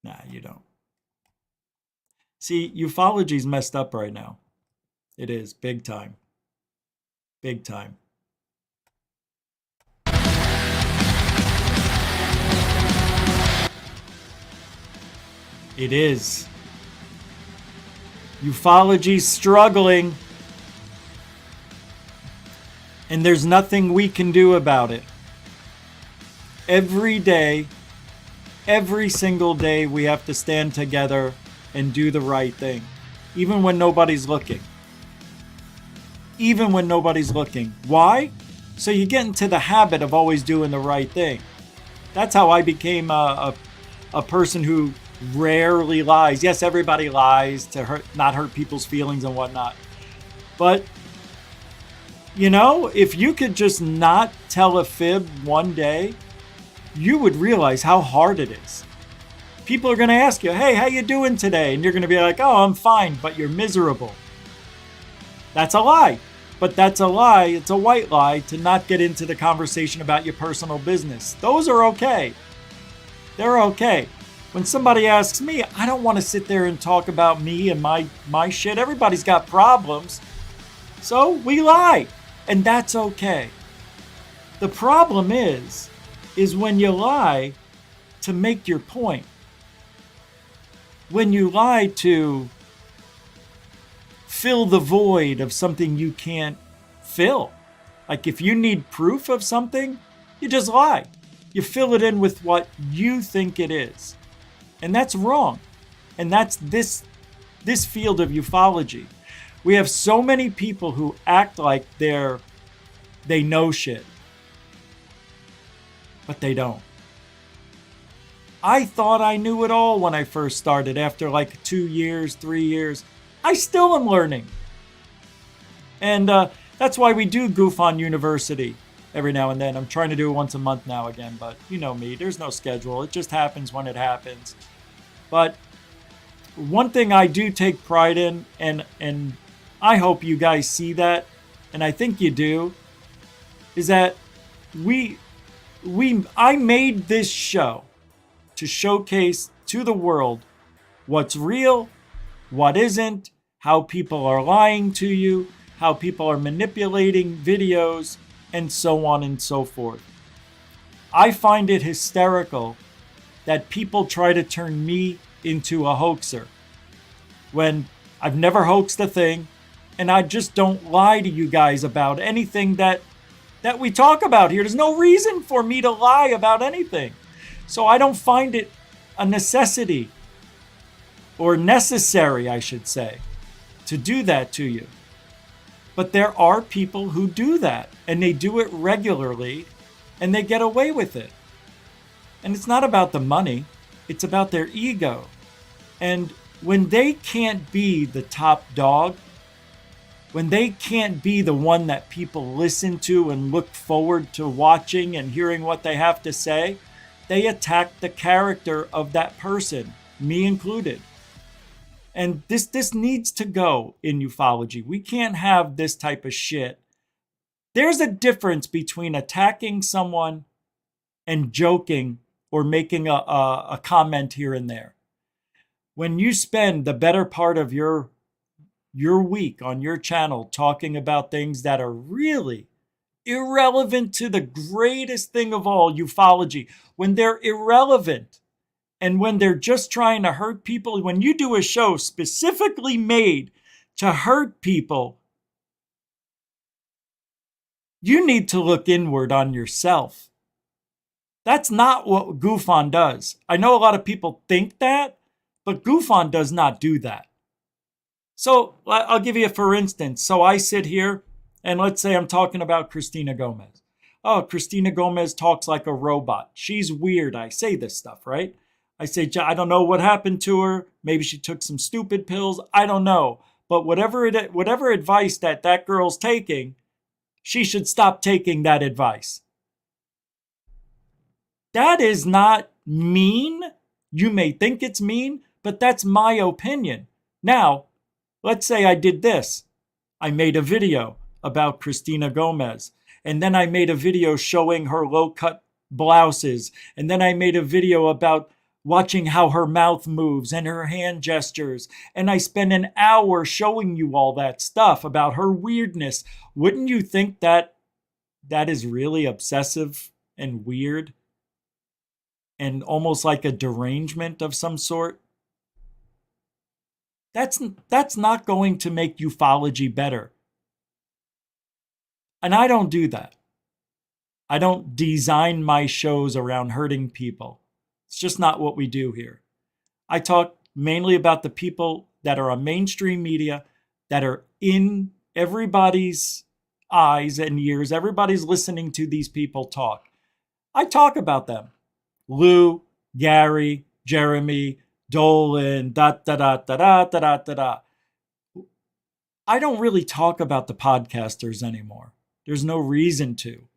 Nah, you don't. See, ufology's messed up right now. It is, big time. Big time. It is. Ufology's struggling. And there's nothing we can do about it. Every day, every single day, we have to stand together and do the right thing. Even when nobody's looking. Even when nobody's looking. Why? So you get into the habit of always doing the right thing. That's how I became a person who rarely lies. Yes, everybody lies to not hurt people's feelings and whatnot. But, you know, if you could just not tell a fib one day, you would realize how hard it is. People are going to ask you, hey, how you doing today? And you're going to be like, oh, I'm fine, but you're miserable. That's a lie. But that's a lie. It's a white lie to not get into the conversation about your personal business. Those are okay. They're okay. When somebody asks me, I don't want to sit there and talk about me and my shit. Everybody's got problems. So we lie. And that's okay. The problem is when you lie to make your point. When you lie to fill the void of something you can't fill. Like if you need proof of something, you just lie. You fill it in with what you think it is. And that's wrong. And that's this field of ufology. We have so many people who act like they know shit. But they don't. I thought I knew it all when I first started. After like 2 years, 3 years, I still am learning. And that's why we do Goof on University every now and then. I'm trying to do it once a month now again, but you know me, there's no schedule. It just happens when it happens. But one thing I do take pride in, and I hope you guys see that, and I think you do, is that I made this show to showcase to the world what's real, what isn't, how people are lying to you, how people are manipulating videos, and so on and so forth. I find it hysterical that people try to turn me into a hoaxer when I've never hoaxed a thing, and I just don't lie to you guys about anything that we talk about here. There's no reason for me to lie about anything. So I don't find it a necessity, or necessary, I should say, to do that to you. But there are people who do that, and they do it regularly, and they get away with it. And it's not about the money, it's about their ego. And when they can't be the top dog, when they can't be the one that people listen to and look forward to watching and hearing what they have to say, they attack the character of that person, me included. And this needs to go in ufology. We can't have this type of shit. There's a difference between attacking someone and joking or making a comment here and there. When you spend the better part of your week on your channel talking about things that are really irrelevant to the greatest thing of all, ufology, when they're irrelevant and when they're just trying to hurt people, when you do a show specifically made to hurt people, you need to look inward on yourself. That's not what Goof On does. I know a lot of people think that, but Goof On does not do that. So I'll give you a for instance. So I sit here and let's say I'm talking about Christina Gomez. Oh, Christina Gomez talks like a robot. She's weird. I say this stuff, right? I say, I don't know what happened to her. Maybe she took some stupid pills. I don't know. But whatever advice that girl's taking, she should stop taking that advice. That is not mean. You may think it's mean, but that's my opinion. Now, let's say I did this. I made a video about Christina Gomez. And then I made a video showing her low-cut blouses. And then I made a video about watching how her mouth moves and her hand gestures. And I spent an hour showing you all that stuff about her weirdness. Wouldn't you think that is really obsessive and weird? And almost like a derangement of some sort? That's not going to make ufology better. And I don't do that. I don't design my shows around hurting people. It's just not what we do here. I talk mainly about the people that are on mainstream media, that are in everybody's eyes and ears. Everybody's listening to these people talk. I talk about them. Lou, Gary, Jeremy, Dolan, da-da-da-da-da-da-da-da. I don't really talk about the podcasters anymore. There's no reason to.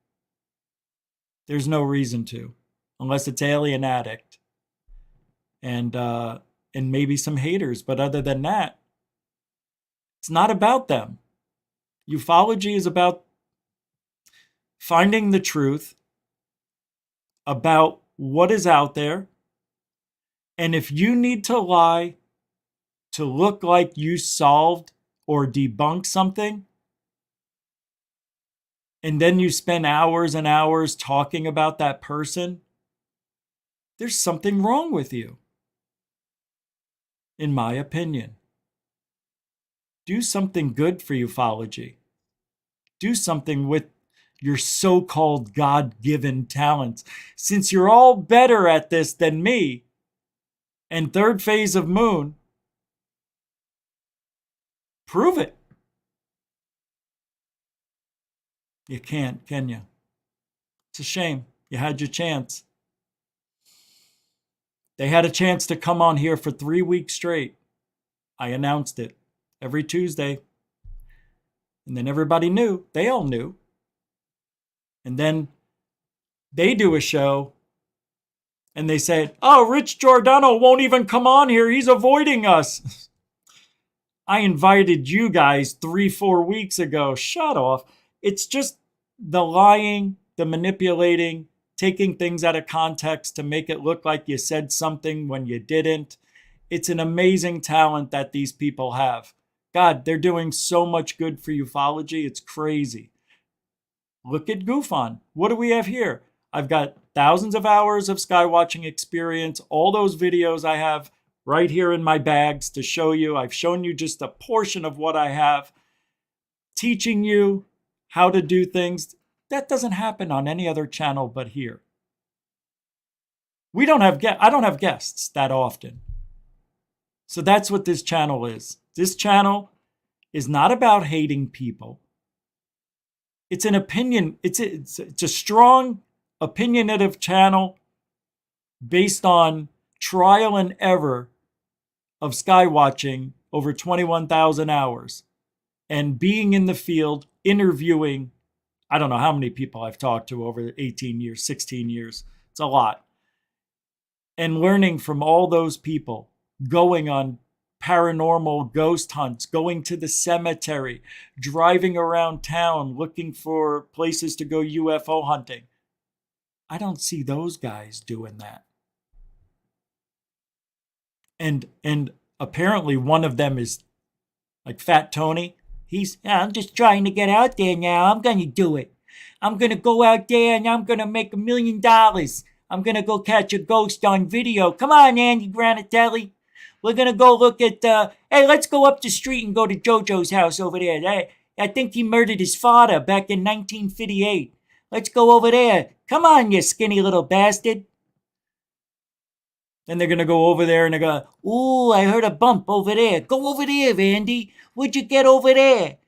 There's no reason to, unless it's Alien Addict. and maybe some haters. But other than that, it's not about them. Ufology is about finding the truth about what is out there. And if you need to lie to look like you solved or debunked something, and then you spend hours and hours talking about that person, there's something wrong with you, in my opinion. Do something good for ufology. Do something with your so-called God-given talents. Since you're all better at this than me and third phase of moon, prove it. You can't, can you? It's a shame. You had your chance. They had a chance to come on here for 3 weeks straight. I announced it every Tuesday. And then everybody knew. They all knew. And then they do a show and they said, oh, Rich Giordano won't even come on here. He's avoiding us. I invited you guys 3-4 weeks ago. Shut off. It's just the lying, the manipulating, taking things out of context to make it look like you said something when you didn't. It's an amazing talent that these people have. God, they're doing so much good for ufology. It's crazy. Look at GoofOn. What do we have here? I've got thousands of hours of skywatching experience. All those videos I have right here in my bags to show you. I've shown you just a portion of what I have. Teaching you how to do things. That doesn't happen on any other channel but here. I don't have guests that often. So that's what this channel is. This channel is not about hating people. It's an opinion. It's a strong, opinionative channel based on trial and error of skywatching over 21,000 hours and being in the field, interviewing, I don't know how many people I've talked to over 18 years, 16 years. It's a lot. And learning from all those people, going on paranormal ghost hunts, going to the cemetery, driving around town looking for places to go UFO hunting. I don't see those guys doing that. And apparently one of them is like Fat Tony. I'm just trying to get out there now. I'm going to do it. I'm going to go out there and I'm going to make $1 million. I'm going to go catch a ghost on video. Come on, Andy Granatelli. We're going to go look at, hey, let's go up the street and go to JoJo's house over there. I think he murdered his father back in 1958. Let's go over there. Come on, you skinny little bastard. Then they're going to go over there and they're going, ooh, I heard a bump over there. Go over there, Andy. What'd you get over there?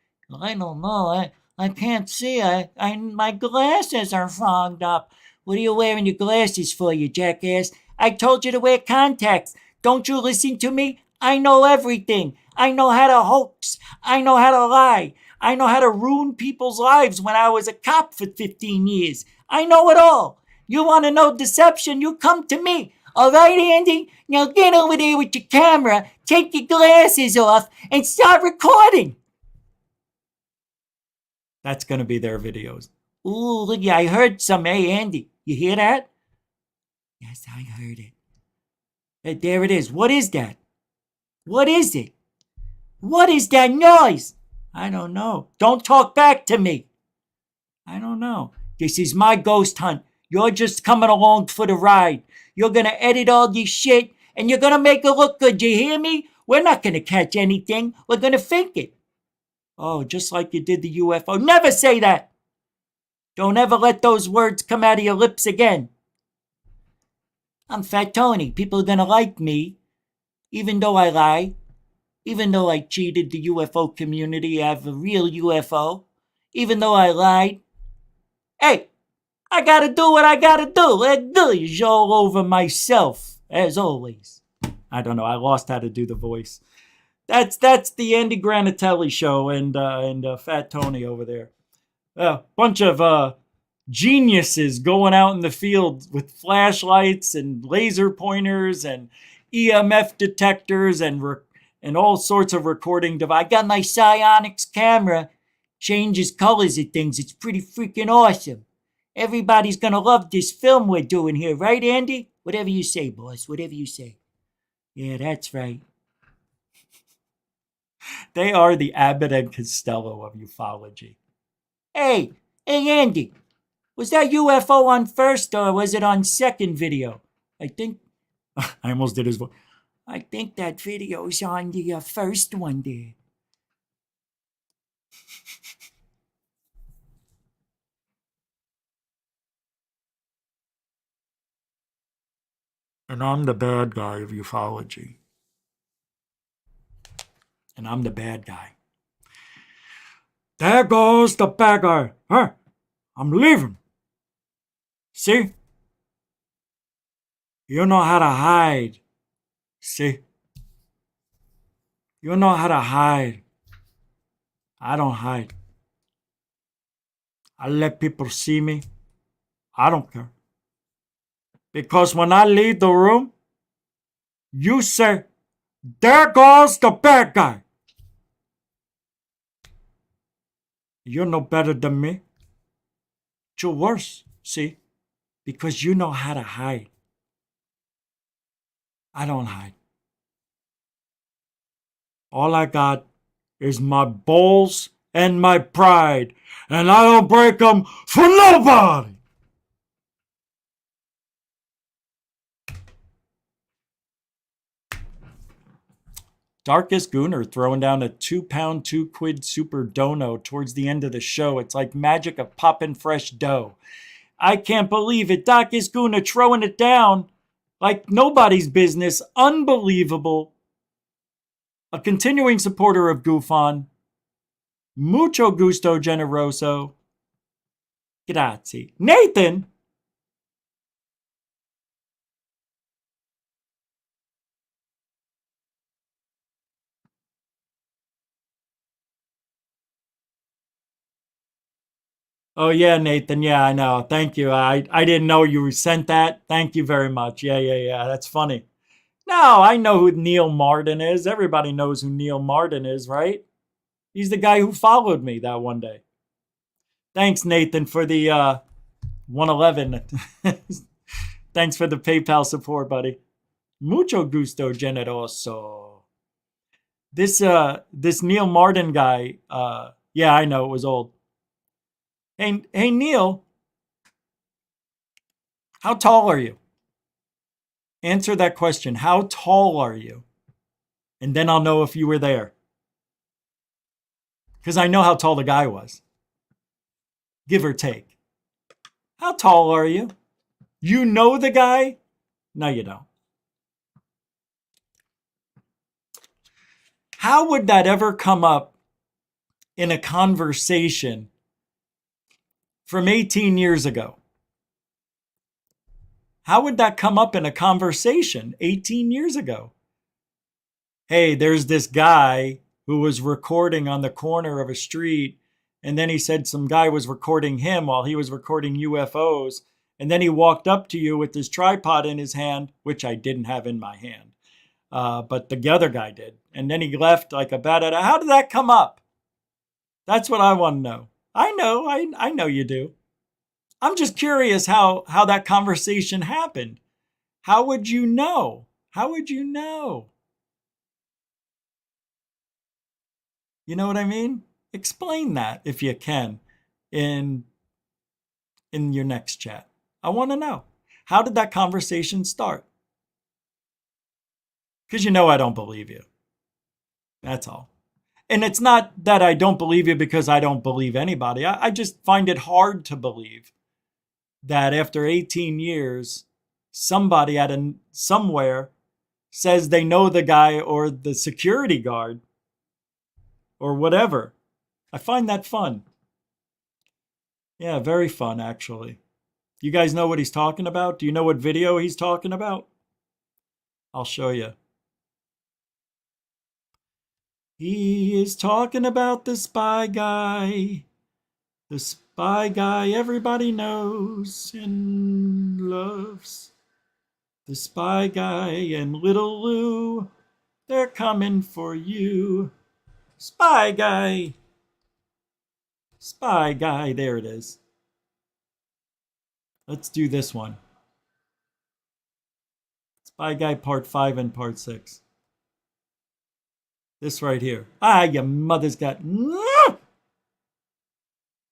I don't know. I can't see. My glasses are fogged up. What are you wearing your glasses for, you jackass? I told you to wear contacts. Don't you listen to me? I know everything. I know how to hoax. I know how to lie. I know how to ruin people's lives when I was a cop for 15 years. I know it all. You want to know deception? You come to me. All right, Andy? Now get over there with your camera, take your glasses off, and start recording. That's going to be their videos. Ooh, look, I heard some. Hey, Andy, you hear that? Yes, I heard it. Hey, there it is. What is that? What is it? What is that noise? I don't know. Don't talk back to me. I don't know. This is my ghost hunt. You're just coming along for the ride. You're going to edit all this shit, and you're going to make it look good. You hear me? We're not going to catch anything. We're going to fake it. Oh, just like you did the UFO. Never say that. Don't ever let those words come out of your lips again. I'm Fat Tony. People are going to like me, even though I lie, even though I cheated the UFO community. I have a real UFO, even though I lied. Hey, I got to do what I got to do. Let Billy's all over myself, as always. I don't know. I lost how to do the voice. That's the Andy Granatelli show and Fat Tony over there. A bunch of geniuses going out in the field with flashlights and laser pointers and EMF detectors and all sorts of recording devices. I got my psionics camera, changes colors of things. It's pretty freaking awesome. Everybody's gonna love this film we're doing here, right, Andy? Whatever you say, boss. Whatever you say. Yeah, that's right. They are the Abbott and Costello of ufology. Hey, Andy. Was that UFO on first or was it on second video? I think... I almost did his voice. I think that video's on the first one there. And I'm the bad guy of ufology. And I'm the bad guy. There goes the bad guy. Huh? I'm leaving. See? You know how to hide. See? You know how to hide. I don't hide. I let people see me. I don't care. Because when I leave the room, you say, there goes the bad guy. You're no better than me. You're worse, see? Because you know how to hide. I don't hide. All I got is my balls and my pride. And I don't break them for nobody. Darkest Gooner throwing down a 2-pound, 2-quid super dono towards the end of the show. It's like magic of popping fresh dough. I can't believe it. Darkest Gooner throwing it down like nobody's business. Unbelievable. A continuing supporter of GoofOn. Mucho gusto generoso. Grazie. Nathan! Oh, yeah, Nathan. Yeah, I know. Thank you. I didn't know you sent that. Thank you very much. Yeah. That's funny. No, I know who Neil Martin is. Everybody knows who Neil Martin is, right? He's the guy who followed me that one day. Thanks, Nathan, for the 111. Thanks for the PayPal support, buddy. Mucho gusto, generoso. This Neil Martin guy, yeah, I know, it was old. Hey, Neil, how tall are you? Answer that question. How tall are you? And then I'll know if you were there. Because I know how tall the guy was. Give or take. How tall are you? You know the guy? No, you don't. How would that ever come up in a conversation from 18 years ago? How would that come up in a conversation 18 years ago? Hey, there's this guy who was recording on the corner of a street, and then he said some guy was recording him while he was recording UFOs, and then he walked up to you with his tripod in his hand, which I didn't have in my hand, but the other guy did, and then he left like a bat out of... How did that come up? That's what I want to know. I know you do. I'm just curious how that conversation happened. How would you know? How would you know? You know what I mean? Explain that if you can in your next chat. I want to know. How did that conversation start? Because you know I don't believe you. That's all. And it's not that I don't believe you because I don't believe anybody. I just find it hard to believe that after 18 years, somebody somewhere says they know the guy or the security guard or whatever. I find that fun. Yeah, very fun, actually. You guys know what he's talking about? Do you know what video he's talking about? I'll show you. He is talking about the spy guy. The spy guy everybody knows and loves. The Spy Guy and Little Lou, they're coming for you. Spy Guy. Spy Guy, there it is. Let's do this one. Spy Guy Part 5 and Part 6. This right here. Ah, your mother's got...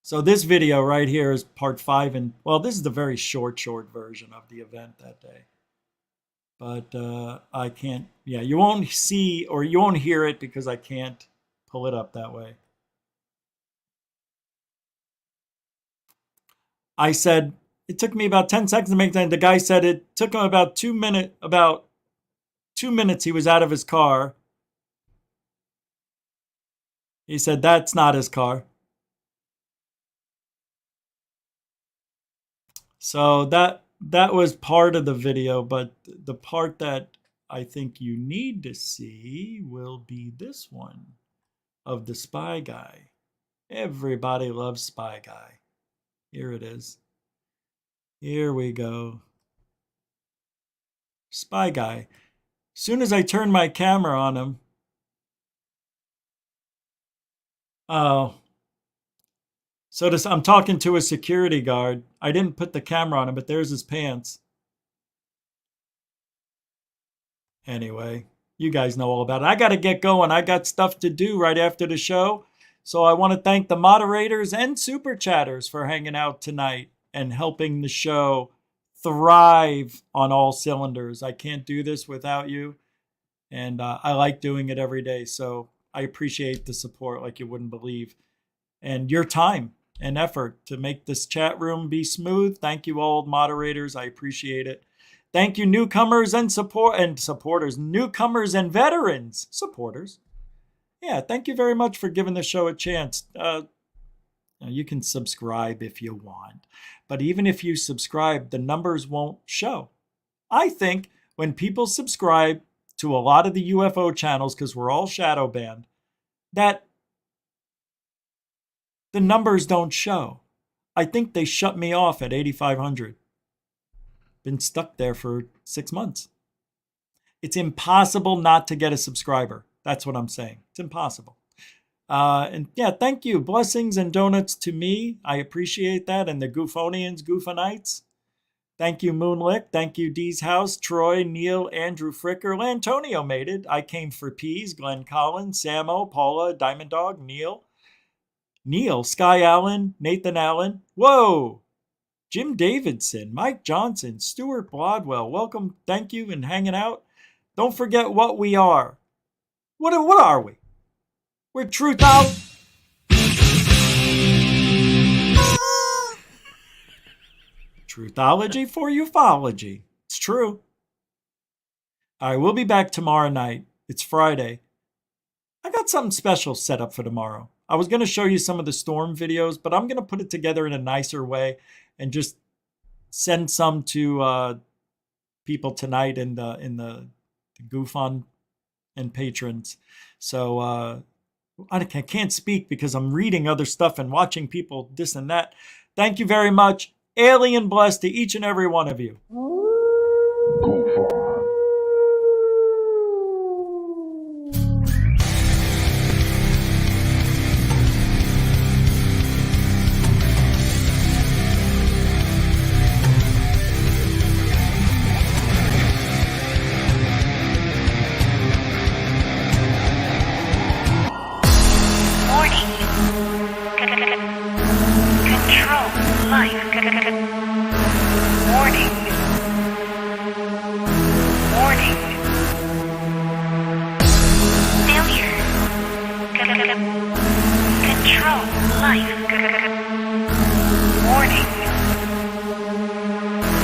So this video right here is Part 5 and... Well, this is the very short version of the event that day. But I can't... Yeah, you won't see or you won't hear it because I can't pull it up that way. I said... It took me about 10 seconds to make that. The guy said it took him about 2 minutes. About 2 minutes he was out of his car. He said that's not his car. So that was part of the video, but the part that I think you need to see will be this one of the Spy Guy. Everybody loves Spy Guy. Here it is. Here we go. Spy Guy. As soon as I turn my camera on him. Oh. So I'm talking to a security guard. I didn't put the camera on him, but there's his pants. Anyway, you guys know all about it. I got to get going. I got stuff to do right after the show. So I want to thank the moderators and super chatters for hanging out tonight and helping the show thrive on all cylinders. I can't do this without you. And I like doing it every day. So I appreciate the support like you wouldn't believe. And your time and effort to make this chat room be smooth. Thank you all moderators. I appreciate it. Thank you newcomers and supporters. Newcomers and veterans. Supporters. Yeah, thank you very much for giving the show a chance. You can subscribe if you want. But even if you subscribe, the numbers won't show. I think when people subscribe to a lot of the UFO channels, because we're all shadow banned, that the numbers don't show. I think they shut me off at 8,500. Been stuck there for 6 months. It's impossible not to get a subscriber. That's what I'm saying. It's impossible. And yeah, thank you. Blessings and donuts to me. I appreciate that. And the Goofonians, Goofonites. Thank you, Moonlick. Thank you, Dee's House, Troy, Neil, Andrew Fricker. Lantonio made it. I Came for Peas, Glenn Collins, Samo, Paula, Diamond Dog, Neil, Sky Allen, Nathan Allen. Whoa! Jim Davidson, Mike Johnson, Stuart Bladwell. Welcome, thank you, and hanging out. Don't forget what we are. What are we? We're Truthology for ufology. It's true. All right, we'll be back tomorrow night. It's Friday. I got something special set up for tomorrow. I was going to show you some of the storm videos, but I'm going to put it together in a nicer way and just send some to people tonight in the Goof On and patrons. So I can't speak because I'm reading other stuff and watching people this and that. Thank you very much. Alien blessed to each and every one of you.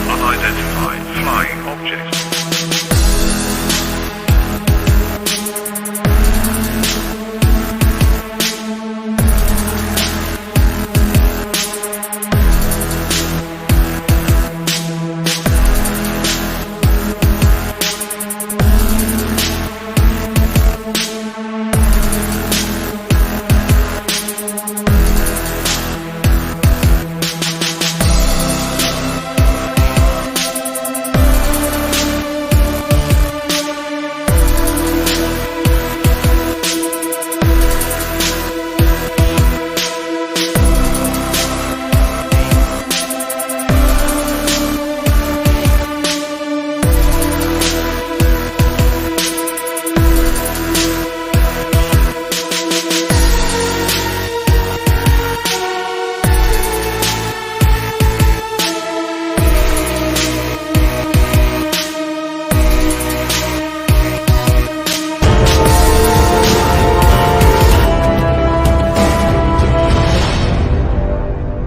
Unidentified flying object.